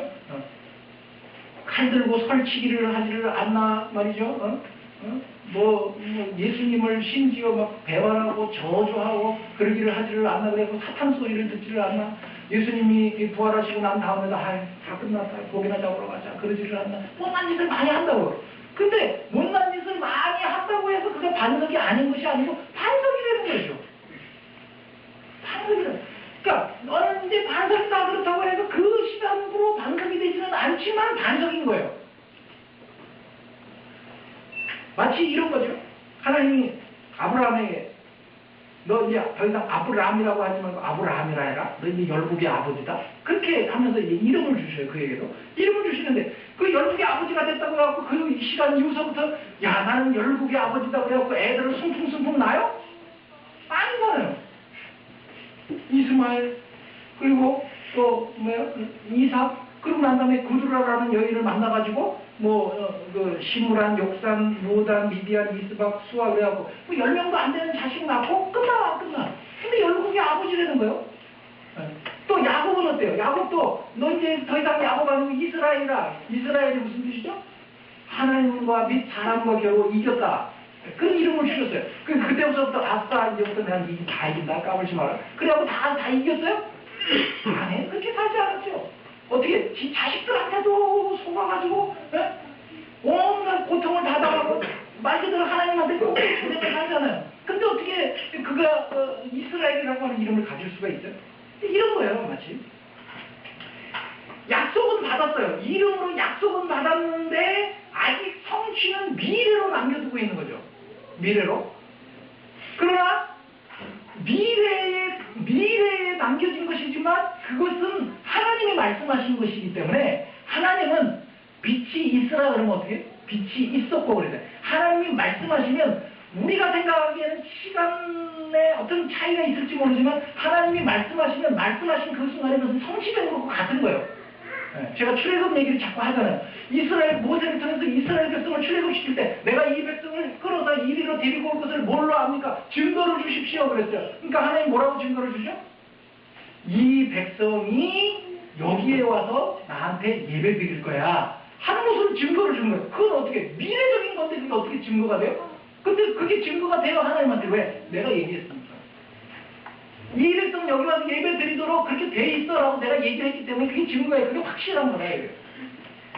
칼 들고 설치기를 하지를 않나 말이죠. 예수님을 심지어 막 배반하고 저주하고 그러기를 하지를 않나 그래서 사탄 소리를 듣지를 않나. 예수님이 부활하시고 난 다음에도 다 끝났다. 고기나 잡으러 가자. 그러지를 않나. 못난 짓을 많이 한다고. 근데 못난 짓을 많이 한다고 해서 그게 반석이 아닌 것이 아니고 반석이 되는 거죠. 반석이다. 그러니까 너는 이제 반석이다 그렇다고 해서 그 시간으로 반석이 되지는 않지만 반석인 거예요. 마치 이런 거죠. 하나님이 아브라함에게 너 이제 더 이상 아브라함이라고 하지 말고 아브라함이라 해라. 너 이제 열국의 아버지다. 그렇게 하면서 이제 이름을 주셔요. 그에게도. 이름을 주시는데 그 열국의 아버지가 됐다고 해갖고 그 시간 이후서부터 야 나는 열국의 아버지다 그래갖고 애들을 숨풍숨풍 낳아요? 아니잖아요. 이스마엘 그리고 또 이삭 그러고 난 다음에 구두라라는 여인을 만나가지고 그 시므란, 욕산, 무단, 미디안, 이스박, 수아 그래갖고 10명도 안 되는 자식 낳고 끝나. 근데 열국의 아버지 되는 거예요. 또 야곱은 어때요? 야곱도 너 이제 더 이상 야곱 아니고 이스라엘이라. 이스라엘이 무슨 뜻이죠? 하나님과 및 사람과 겨루 이겼다. 그런 이름을 주셨어요. 그때부터 아싸 이제부터 내가 다 이긴다 까불지 마라. 그래갖고 다 이겼어요? 아니, 그렇게 살지 않았죠. 어떻게, 지 자식들한테도 속아가지고, 예? 온갖 고통을 다 당하고, 말 그대로 하나님한테 꼭 기대서 살잖아요. 근데 어떻게 그가 이스라엘이라고 하는 이름을 가질 수가 있어요? 이런 거예요, 마치. 약속은 받았어요. 이름으로 약속은 받았는데, 아직 성취는 미래로 남겨두고 있는 거죠. 미래로. 그러나, 미래에 남겨진 것이지만 그것은 하나님이 말씀하신 것이기 때문에 하나님은 빛이 있으라 그러면 어떻게? 빛이 있었고 그랬어요. 하나님이 말씀하시면 우리가 생각하기에는 시간에 어떤 차이가 있을지 모르지만 하나님이 말씀하시면 말씀하신 그 순간에 그것은 성취된 것과 같은 거예요. 제가 출애굽 얘기를 자꾸 하잖아요. 이스라엘 모세를 통해서 이스라엘 백성을 출애굽시킬 때 내가 이 백성을 끌어다 이리로 데리고 올 것을 뭘로 압니까? 증거를 주십시오 그랬어요. 그러니까 하나님 뭐라고 증거를 주죠? 이 백성이 여기에 와서 나한테 예배 드릴 거야 하는 것으로 증거를 주는 거예요. 그건 어떻게? 미래적인 건데 그게 어떻게 증거가 돼요? 근데 그게 증거가 돼요 하나님한테. 왜? 내가 얘기했으니까. 이 백성 여기 와서 예배 드리도록 그렇게 돼 있어라고 내가 얘기를 했기 때문에 그게 증거예요. 그게 확실한 거다.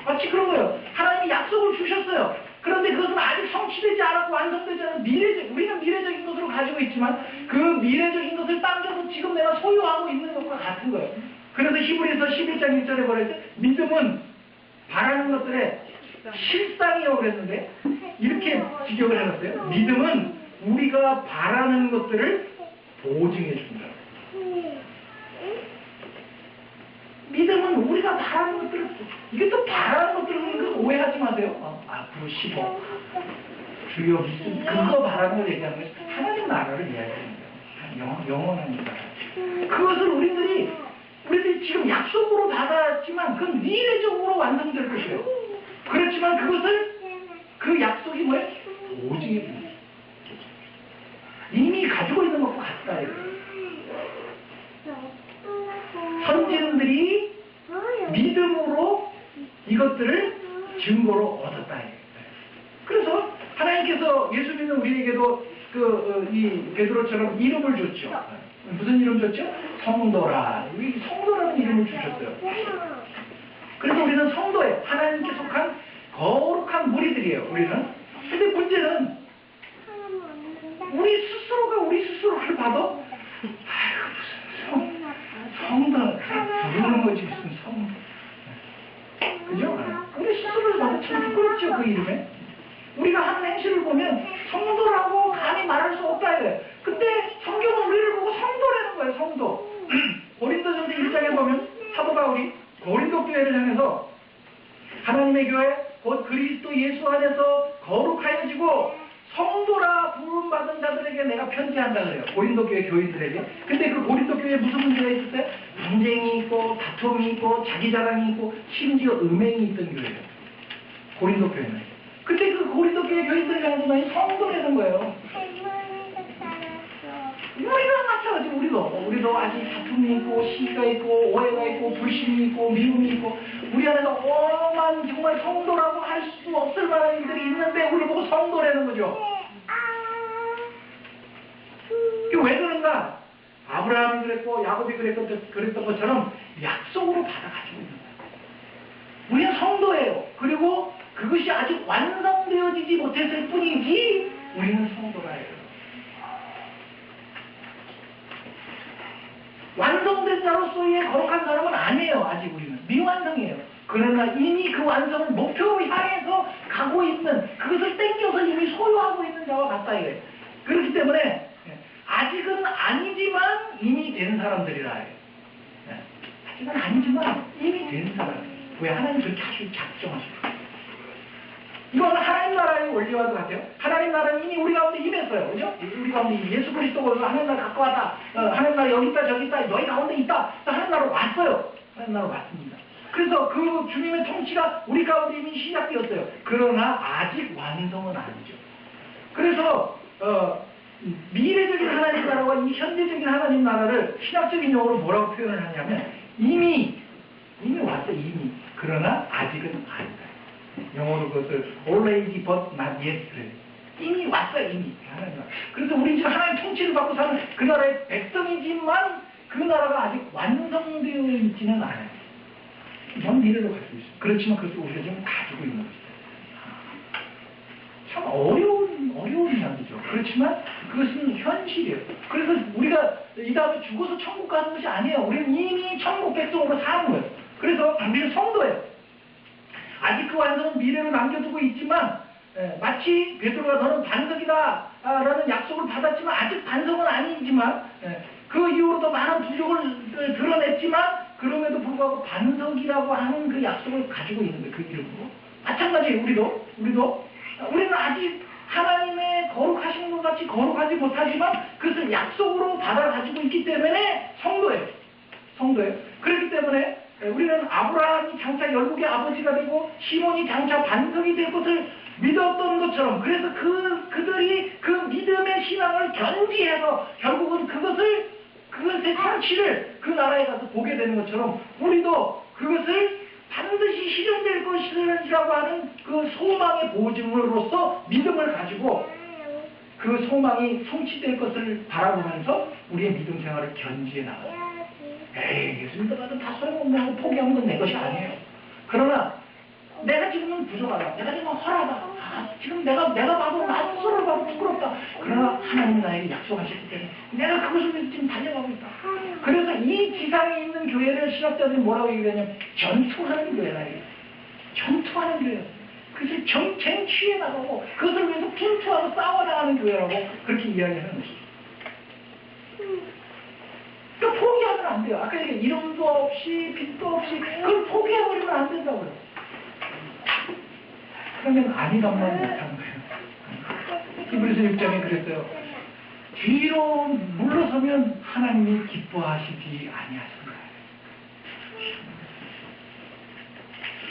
마치 그런 거예요. 하나님이 약속을 주셨어요. 그런데 그것은 아직 성취되지 않았고 완성되지 않은 우리는 미래적인 것으로 가지고 있지만 그 미래적인 것을 당겨서 지금 내가 소유하고 있는 것과 같은 거예요. 그래서 히브리서 11장 1절에 뭐라 했어요? 믿음은 바라는 것들의 실상이라고 그랬는데 이렇게 직역을 해놨어요. 믿음은 우리가 바라는 것들을 보증해 준다. 믿음은 우리가 바라는 것들을, 이게 또 바라는 것들을 오해하지 마세요. 앞으로 15. 주여 믿음, 그거 바라는 걸 얘기하는 것이 하나님 나라를 이야기하는 거예요. 영원한 나라. 그것을 우리들이 지금 약속으로 받았지만 그건 미래적으로 완성될 것이에요. 그렇지만 그것을, 그 약속이 뭐예요? 보증해 준다. 이미 가지고 있는 것과 같다. 선진들이 믿음으로 이것들을 증거로 얻었다. 그래서 하나님께서 예수 믿는 우리에게도 이 베드로처럼 이름을 줬죠. 무슨 이름 줬죠? 성도라. 우리 성도라는 이름을 주셨어요. 그래서 우리는 성도예요. 하나님께 속한 거룩한 무리들이에요. 우리는. 근데 문제는 우리 스스로를 봐도 아이고 무슨 성도 부르는 거지 무슨 성도. 그죠? 우리 스스로를 봐도 참 부끄럽죠. 그 이름에. 우리가 하는 행실을 보면 성도라고 감히 말할 수 없다 이래요. 근데 성경은 우리를 보고 성도라는 거예요. 성도. 고린도전서 1장에 보면 사도 바울이 고린도 교회를 향해서 하나님의 교회 곧 그리스도 예수 안에서 거룩하여지고 성도라 부름받은 자들에게 내가 편지한다 그래요. 고린도 교회 교인들에게. 근데 그 고린도 교회에 무슨 문제가 있었어요? 분쟁이 있고 다툼이 있고 자기 자랑이 있고 심지어 음행이 있던 교회예요. 고린도 교회는. 근데 그 고린도 교회 교인들을 향해서 성도라는 거예요. 우리가 마찬가지. 우리도 아직 다툼이 있고 시기가 있고 오해가 있고 불신이 있고 미움이 있고 우리 안에서 오만 정말 성도라고 할 수 없을 만한 일들이 있는데 우리 보고 성도라는 거죠. 이게 왜 그런가? 아브라함이 그랬고 야곱이 그랬던 것처럼 약속으로 받아가지고 있는 거예요. 우리는 성도예요. 그리고 그것이 아직 완성되어지지 못했을 뿐이지 우리는 성도라 해요. 완성된 자로서의 거룩한 사람은 아니에요. 아직 우리는 미완성이에요. 그러나 이미 그 완성을 목표로 향해서 가고 있는, 그것을 땡겨서 이미 소유하고 있는 자와 같다 이거예요. 그렇기 때문에 아직은 아니지만 이미 된 사람들이라 해요. 아직은 아니지만 이미 된 사람. 왜 하나님 그렇게 작정하시고 이건 하나님 나라의 원리와도 같아요. 하나님 나라는 이미 우리 가운데 임했어요. 그죠? 우리 가운데 예수 그리스도가 하나님 나라 갖고 왔다. 하나님 나라 여기 있다 저기 있다 너희 가운데 있다. 하나님 나라 왔어요. 하나님 나라 왔습니다. 그래서 그 주님의 통치가 우리 가운데 이미 시작되었어요. 그러나 아직 완성은 아니죠. 그래서 미래적인 하나님 나라와 이 현재적인 하나님 나라를 신학적인 용어로 뭐라고 표현을 하냐면 이미 왔어요. 이미. 그러나 아직은 아니다. 영어로 그것을 already but not yet 그래요. 이미 왔어요. 이미. 하나님 나라. 그래서 우리 지금 하나님 통치를 받고 사는 그 나라의 백성이지만 그 나라가 아직 완성되어 있지는 않아요. 먼 미래로 갈 수 있어요. 그렇지만 그것을 우리가 지금 가지고 있는 것이죠. 참 어려운 이야기죠. 그렇지만 그것은 현실이에요. 그래서 우리가 이 다음에 죽어서 천국 가는 것이 아니에요. 우리는 이미 천국 백성으로 사는 거예요. 그래서 우리는 성도예요. 아직 그 완성은 미래로 남겨두고 있지만 마치 베드로가 너는 반석이다 라는 약속을 받았지만 아직 반석은 아니지만 그 이후로도 많은 부족을 드러냈지만 그럼에도 불구하고 반석이라고 하는 그 약속을 가지고 있는 거예요. 그 이름으로. 마찬가지예요. 우리는 아직 하나님의 거룩하신 것 같이 거룩하지 못하지만 그것을 약속으로 받아 가지고 있기 때문에 성도예요. 그렇기 때문에 우리는 아브라함이 장차 열국의 아버지가 되고 시몬이 장차 반석이 될 것을 믿었던 것처럼 그래서 그들이 그 믿음의 신앙을 견지해서 결국은 그것의 성취를 그 나라에 가서 보게 되는 것처럼 우리도 그것을 반드시 실현될 것이라고 하는 그 소망의 보증으로서 믿음을 가지고 그 소망이 성취될 것을 바라보면서 우리의 믿음 생활을 견지해 나가요. 에이, 예수 믿어봐도 다 소용없네 하고 포기하는 건 내 것이 아니에요. 그러나 내가 지금은 부족하다. 내가 지금 허하다. 지금 내가 봐도 나 스스로를 봐도 부끄럽다. 그러나 하나님이 나에게 약속하셨기 때문에 내가 그것을 위해서 지금 달려가고 있다. 그래서 이 지상에 있는 교회를 신학자들이 뭐라고 얘기하냐면 전투하는 교회라. 전투하는 교회. 그것을 경쟁 취해 나가고 그것을 위해서 분투하고 싸워나가는 교회라고 그렇게 이야기하는 것이죠. 그러니까 포기하면 안 돼요. 아까 얘기한 이름도 없이 빛도 없이 그걸 포기해버리면 안 된다고요. 그러면 아니란 말 못하는 거예요. 히브리서 6장에 그랬어요. 뒤로 물러서면 하나님이 기뻐하시지 아니하신다.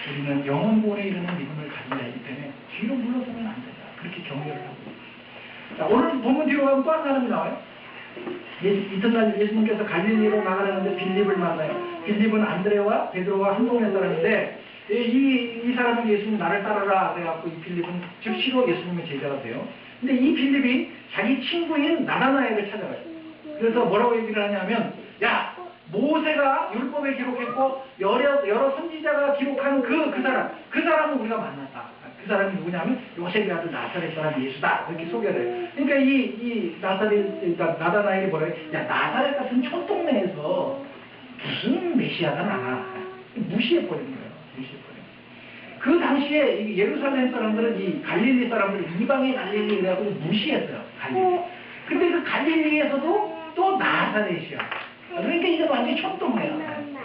우리는 영원권에 이르는 믿음을 가져야 하기 때문에 뒤로 물러서면 안 된다. 그렇게 경계를 하고. 자, 오늘 본문 뒤로 가면 또 한 사람이 나와요. 이튿날 예수님께서 갈릴리로 나가려는데 빌립을 만나요. 빌립은 안드레와 베드로와 한 동네 사람인데 이 사람은 예수님 나를 따르라 그래갖고 이 빌립은 즉시로 예수님의 제자가 돼요. 근데 이 빌립이 자기 친구인 나다나엘을 찾아가요. 그래서 뭐라고 얘기를 하냐면 야 모세가 율법에 기록했고 여러 선지자가 기록한 그 사람은 우리가 만났다. 그 사람이 누구냐면 요셉의 아들 나사렛 사람 예수다. 이렇게 소개를 해요. 그러니까 이 나다나엘이 뭐라 해요? 야 나사렛 같은 촌동네에서 무슨 메시아가 나나 무시해버린 거예요. 그 당시에 예루살렘 사람들은 이 갈릴리 사람들을 이방의 갈릴리라고 무시했어요. 갈릴리. 근데 그 갈릴리에서도 또 나사렛이야. 그러니까 이게 완전히 촌동네야.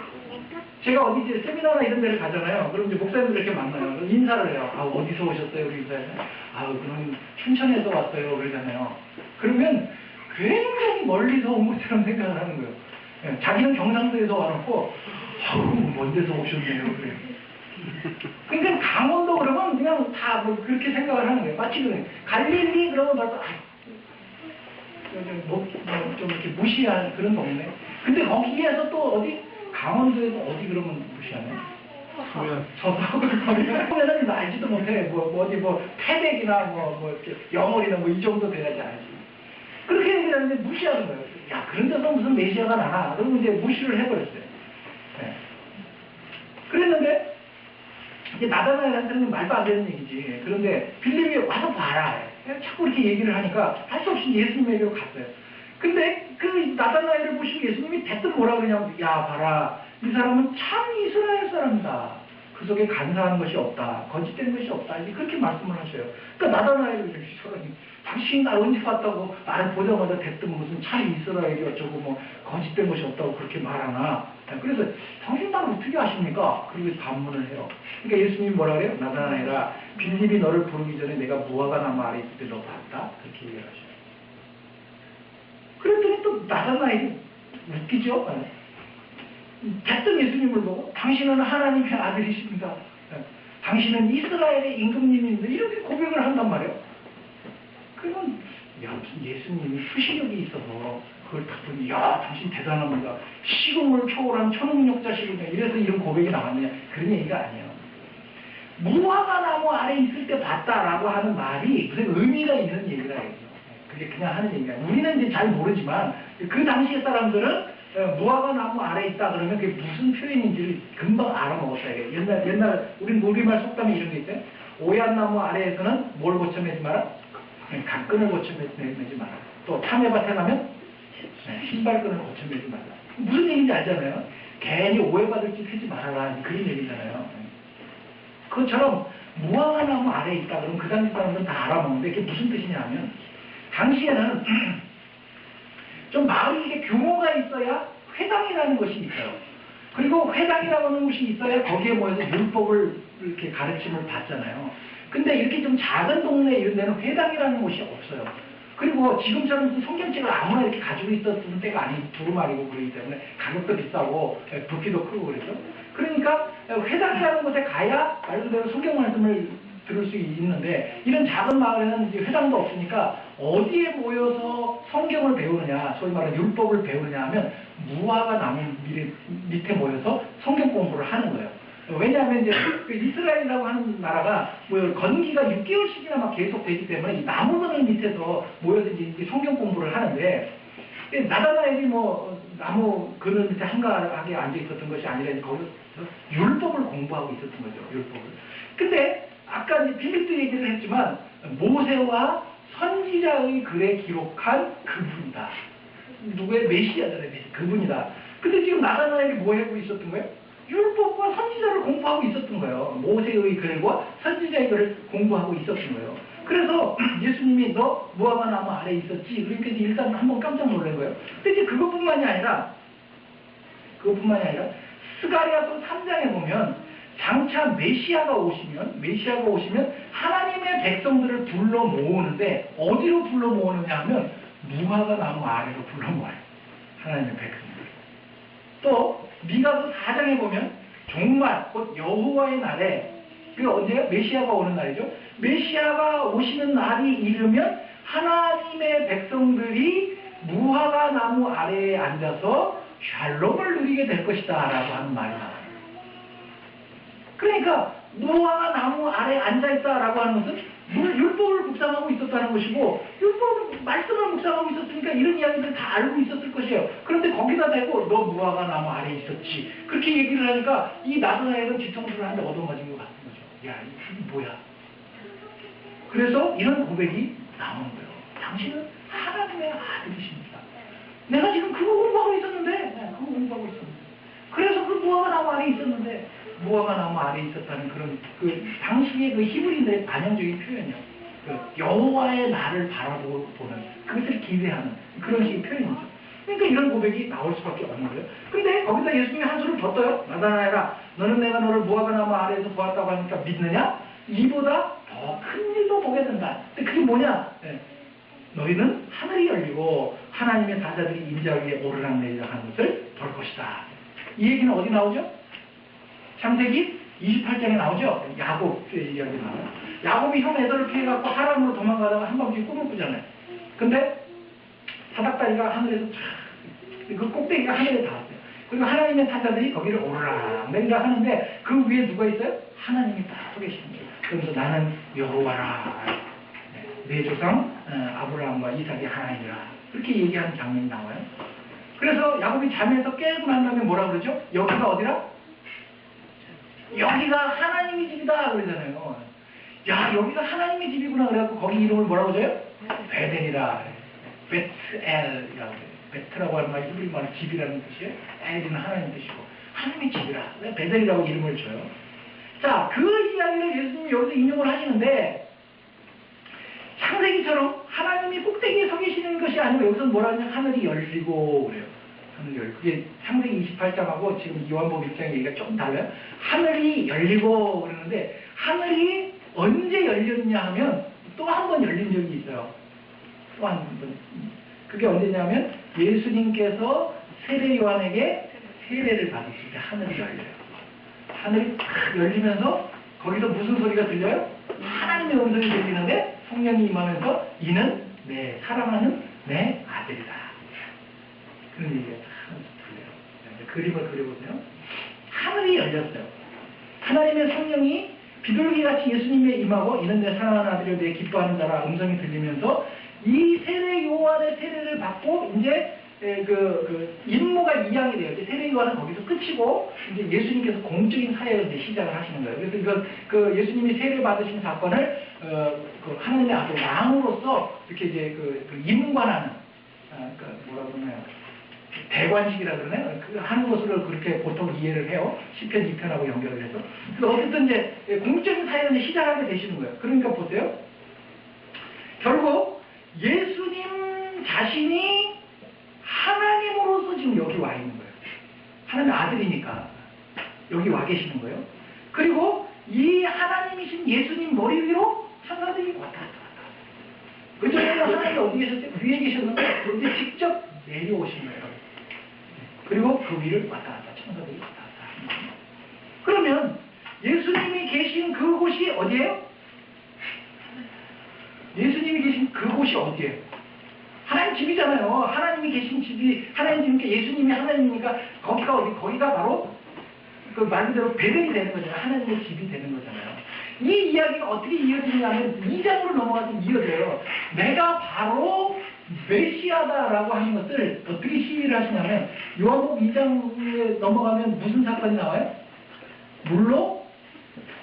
제가 어디 이제 세미나나 이런 데를 가잖아요. 그럼 이제 목사님들 이렇게 만나요. 그럼 인사를 해요. 어디서 오셨어요? 우리 인사에서. 그럼 춘천에서 왔어요. 그러잖아요. 그러면 굉장히 멀리서 온 것처럼 생각을 하는 거예요. 자기는 경상도에서 와놓고 먼 데서 오셨네요. 그래요. 그러니까 강원도 그러면 그냥 다 뭐 그렇게 생각을 하는 거예요. 마치 그래. 갈릴리 그러면 벌써 좀 이렇게 무시한 그런 동네. 근데 거기에서 또 어디 강원도에서 어디 그러면 무시하네? 서서 거기는 알지도 못해. 어디 태백이나 이렇게 영월이나 이 정도 돼야지 알지. 그렇게 얘기를 하는데 무시하는 거예요. 야 그런 데서 무슨 메시아가 나나? 그러면 이제 무시를 해버렸어요. 네. 그랬는데 이제 나다나엘한테는 말도 안 되는 얘기지. 그런데 빌립이 와서 봐라. 자꾸 이렇게 얘기를 하니까 할 수 없이 예수님에게로 갔어요. 근데 그 나다나엘을 보시고 예수님이 대뜸 뭐라 그러냐면 야 봐라. 이 사람은 참 이스라엘 사람이다. 그 속에 간사한 것이 없다. 거짓된 것이 없다. 이제 그렇게 말씀을 하셔요. 그러니까 나다나엘을 당신이 날 언제 봤다고 나를 보자마자 대뜸 무슨 참 이스라엘이 어쩌고 거짓된 것이 없다고 그렇게 말하나. 그래서 당신 나를 어떻게 아십니까? 그리고 반문을 해요. 그러니까 예수님이 뭐라 그래요? 나다나엘아 빌립이 너를 부르기 전에 내가 무화과 나무 아래 있을 때 너 봤다? 그렇게 얘기를 하셔요. 그랬더니 또 나다나엘이 웃기죠? 대뜸 예수님을 보고 당신은 하나님의 아들이십니다. 당신은 이스라엘의 임금님입니다. 이렇게 고백을 한단 말이에요. 그러면 무슨 예수님이 수시력이 있어서 그걸 딱 보니 당신 대단합니다. 시공을 초월한 초능력자시군요. 이래서 이런 고백이 나왔느냐. 그런 얘기가 아니에요. 무화과 나무 아래 있을 때 봤다라고 하는 말이 무슨 의미가 있는 얘기라 해요. 그게 그냥 하는 얘기가 아니에요. 우리는 이제 잘 모르지만 그 당시의 사람들은 무화과 나무 아래에 있다 그러면 그게 무슨 표현인지를 금방 알아먹었어야 해요. 옛날 우린 우리말 속담에 이런 게 있어요. 오얏나무 아래에서는 뭘 고쳐 매지 마라? 각끈을 고쳐 매지 마라. 또 참외밭에 가면 신발끈을 고쳐 매지 마라. 무슨 얘기인지 알잖아요. 괜히 오해받을 짓 하지 말아라. 그런 얘기잖아요. 그것처럼 무화과 나무 아래에 있다 그러면 그 당시 사람들은 다 알아먹는데 그게 무슨 뜻이냐면 당시에는 좀 마을이 이게 규모가 있어야 회당이라는 것이 있어요. 그리고 회당이라고 하는 것이 있어야 거기에 모여서 율법을 이렇게 가르침을 받잖아요. 근데 이렇게 좀 작은 동네 이런 데는 회당이라는 곳이 없어요. 그리고 지금처럼 무슨 성경책을 아무나 이렇게 가지고 있었던 때가 아닌 두루마리고 그러기 때문에 가격도 비싸고 부피도 크고 그랬죠. 그러니까 회당이라는 곳에 가야 말 그대로 성경 말씀을 들을 수 있는데 이런 작은 마을에는 이제 회당도 없으니까 어디에 모여서 성경을 배우느냐, 소위 말하는 율법을 배우느냐 하면 무화과 나무 밑에 모여서 성경 공부를 하는 거예요. 왜냐하면 이제 그 이스라엘이라고 하는 나라가 뭐 건기가 6개월씩이나 막 계속 되기 때문에 이 나무 그늘 밑에서 모여서 이제 성경 공부를 하는데 나다나엘이 뭐 나무 그늘 밑에 한가하게 앉아 있었던 것이 아니라 거기서 율법을 공부하고 있었던 거죠. 율법을. 근데 아까 이제 빌립도 얘기를 했지만 모세와 선지자의 글에 기록한 그분이다. 누구의 메시아잖아요. 그분이다. 근데 지금 나다나엘이 뭐 하고 있었던 거예요? 율법과 선지자를 공부하고 있었던 거예요. 모세의 글과 선지자의 글을 공부하고 있었던 거예요. 그래서 예수님이 너 무화과 나무 아래에 있었지? 그러니까 일단 한번 깜짝 놀란 거예요. 근데 이제 그것뿐만이 아니라 스가랴서 3장에 보면 장차 메시아가 오시면 하나님의 백성들을 불러 모으는데 어디로 불러 모으느냐 하면 무화과 나무 아래로 불러 모아요. 하나님의 백성들. 또 미가서 4장에 보면 종말 곧 여호와의 날에 그 언제요? 메시아가 오는 날이죠. 메시아가 오시는 날이 이르면 하나님의 백성들이 무화과 나무 아래에 앉아서 샬롬을 누리게 될 것이다 라고 하는 말이 나와요. 그러니까 무화과 나무 아래에 앉아있다라고 하는 것은 율법을 묵상하고 있었다는 것이고 율법 말씀을 묵상하고 있었으니까 이런 이야기들 다 알고 있었을 것이에요. 그런데 거기다 대고 너 무화과 나무 아래에 있었지 그렇게 얘기를 하니까 이 나그네는 뒤통수를 한 대 얻어맞은 것 같은 거죠. 야 이게 뭐야. 그래서 이런 고백이 나오는 거예요. 당신은 하나님의 아들이십니다. 내가 지금 그거 공부하고 있었는데 그래서 그 무화과 나무 아래에 있었는데 무화과 나무 아래에 있었다는 그런 그 당시의 그 히브리인들의 반영적인 표현이요. 그 여호와의 날을 바라보는 그것을 기대하는 그런 식의 표현이죠. 그러니까 이런 고백이 나올 수밖에 없는 거예요. 근데 거기다 예수님이 한 수를 더 떠요. 나다나엘아 너는 내가 너를 무화과 나무 아래에서 보았다고 하니까 믿느냐? 이보다 더 큰 일도 보게 된다. 근데 그게 뭐냐? 너희는 하늘이 열리고 하나님의 사자들이 인자 위에 오르락내리락 하는 것을 볼 것이다. 이 얘기는 어디 나오죠? 창세기 28장에 나오죠? 야곱의 이야기 나와요. 야곱이 형 에서를 피해갖고 하란으로 도망가다가 한밤중에 꿈을 꾸잖아요. 근데 사닥다리가 하늘에서 그 꼭대기가 하늘에 닿았어요. 그리고 하나님의 사자들이 거기를 오르락내리락 하는데 그 위에 누가 있어요? 하나님이 딱 서 계시는 거예요. 그러면서 나는 여호와라. 내 조상 아브라함과 이삭의 하나님이라. 그렇게 얘기하는 장면이 나와요. 그래서 야곱이 잠에서 깨고 난 다음에 뭐라 그러죠? 여기가 어디라? 여기가 하나님의 집이다 그러잖아요. 야 여기가 하나님의 집이구나 그래갖고 거기 이름을 뭐라고 줘요? 베델이라. 베트엘이라고 해요. 베트라고 하는 말 히브리 말은 집이라는 뜻이에요. 엘은 하나님 뜻이고 하나님의 집이라. 베델이라고 이름을 줘요. 자, 그 이야기를 예수님이 여기서 인용을 하시는데 창세기처럼 하나님이 꼭대기에 서 계시는 것이 아니고 여기서는 뭐라 하냐면 하늘이 열리고 그래요. 하늘이 열리고. 그게 창세기 28장하고 지금 요한복음 1장의 얘기가 조금 달라요. 하늘이 열리고 그러는데 하늘이 언제 열렸냐 하면 또 한 번 열린 적이 있어요. 또 한 번. 그게 언제냐면 예수님께서 세례 요한에게 세례를 받으실 때 하늘이 열려요. 하늘이 탁 열리면서 거기서 무슨 소리가 들려요? 하나님의 음성이 들리는데 성령이 임하면서 이는 내 사랑하는 내 아들이다. 그런 얘기가 딱 들려요. 그림을 그려보세요. 하늘이 열렸어요. 하나님의 성령이 비둘기같이 예수님의 임하고 이는 내 사랑하는 아들이여 내 기뻐하는 자라 음성이 들리면서 이 세례 요한의 세례를 받고 이제 그 임무가 이양이 돼요. 이제 세례요한은 거기서 끝이고 이제 예수님께서 공적인 사역을 이제 시작을 하시는 거예요. 그래서 이건 그 예수님이 세례 받으신 사건을 그 하나님의 아들 왕으로서 이렇게 이제 그 임관하는 그 뭐라 그러나요? 대관식이라 그러나요? 그 하는 것으로 그렇게 보통 이해를 해요. 시편 2편하고 연결을 해서. 그래서 어쨌든 이제 공적인 사역을 시작하게 되시는 거예요. 그러니까 보세요. 결국 예수님 자신이 하나님으로서 지금 여기 와 있는 거예요. 하나님의 아들이니까 여기 와 계시는 거예요. 그리고 이 하나님이신 예수님 머리 위로 천사들이 왔다 갔다. 그전에는 하나님이 어디 계셨어요? 위에 계셨는데 이제 직접 내려오신 거예요. 그리고 그 위를 왔다 갔다 천사들이 왔다 갔다 하는 거예요. 그러면 예수님이 계신 그곳이 어디예요? 예수님이 계신 그곳이 어디예요? 하나님 집이잖아요. 하나님이 계신 집이 하나님 집이니까 예수님이 하나님이니까 거기가 어디? 거기가 바로 그 말 그대로 베델이 되는 거잖아요. 하나님의 집이 되는 거잖아요. 이 이야기가 어떻게 이어지느냐면 2장으로 넘어가서 이어져요. 내가 바로 메시아다라고 하는 것을 어떻게 시위를 하시냐면 요한복음 2장에 넘어가면 무슨 사건이 나와요? 물로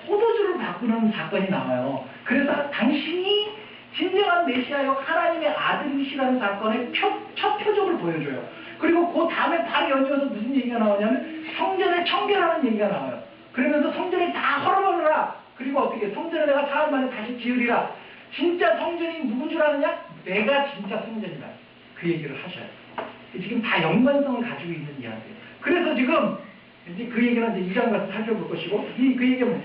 포도주를 바꾸는 사건이 나와요. 그래서 당신이 진정한 메시아요 하나님의 아들이시라는 사건의 첫 표적을 보여줘요. 그리고 그 다음에 바로 연이어서 무슨 얘기가 나오냐면 성전을 청결하는 얘기가 나와요. 그러면서 성전을 다 헐어버려라. 그리고 어떻게 성전을 내가 사흘 만에 다시 지으리라. 진짜 성전이 누군 줄 아느냐? 내가 진짜 성전이다. 그 얘기를 하셔요. 지금 다 연관성을 가지고 있는 이야기예요. 그래서 지금 이제 그 얘기는 이제 2장 가서 살펴볼 것이고 그 얘기는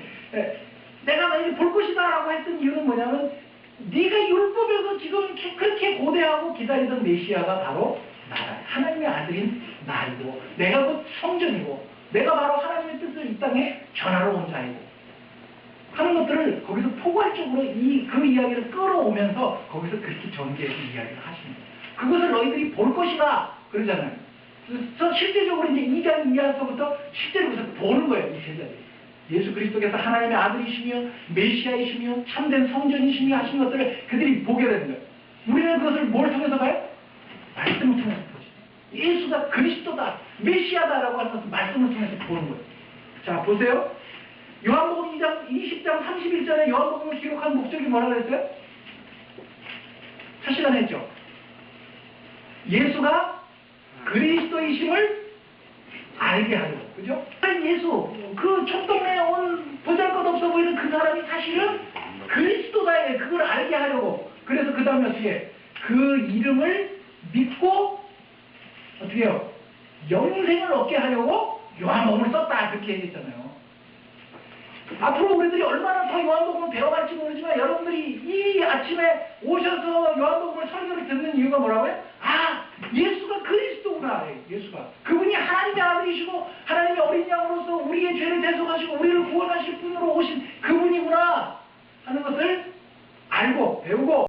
내가 만약에 볼 것이다라고 했던 이유는 뭐냐면 네가 율법에서 지금 그렇게 고대하고 기다리던 메시아가 바로 나다. 하나님의 아들인 나이고 내가 곧 성전이고 내가 바로 하나님의 뜻을 이 땅에 전하러 온 자이고 하는 것들을 거기서 포괄적으로 그 이야기를 끌어오면서 거기서 그렇게 전개해서 이야기를 하십니다. 그것을 너희들이 볼 것이다 그러잖아요. 그래서 실제적으로 이제 2장 이하서부터 실제로 그래서 보는 거예요. 이 제자들이. 예수 그리스도께서 하나님의 아들이시며 메시아이시며 참된 성전이시며 하신 것들을 그들이 보게 되는 거예요. 우리는 그것을 뭘 통해서 봐요? 말씀을 통해서 보죠. 예수가 그리스도다, 메시아다라고 하는 것을 말씀을 통해서 보는 거예요. 자, 보세요. 요한복음 2장 20장 31절에 요한복음을 기록한 목적이 뭐라고 했어요? 첫 시간에 했죠. 예수가 그리스도이심을 알게 하려고. 그죠? 예수, 그 촌동네에 온 보잘것없어 보이는 그 사람이 사실은 그리스도다. 그걸 알게 하려고. 그래서 그 다음에 어떻게 그 이름을 믿고 어떻게 해요? 영생을 얻게 하려고 요한복음을 썼다. 그렇게 얘기했잖아요. 앞으로 우리들이 얼마나 더 요한복음을 배워갈지 모르지만 여러분들이 이 아침에 오셔서 요한복음을 설교를 듣는 이유가 뭐라고요? 아, 예수가 그리스도구나. 예수가 그분이 하나님의 아들이시고 하나님의 어린 양으로서 우리의 죄를 대속하시고 우리를 구원하실 분으로 오신 그분이구나 하는 것을 알고 배우고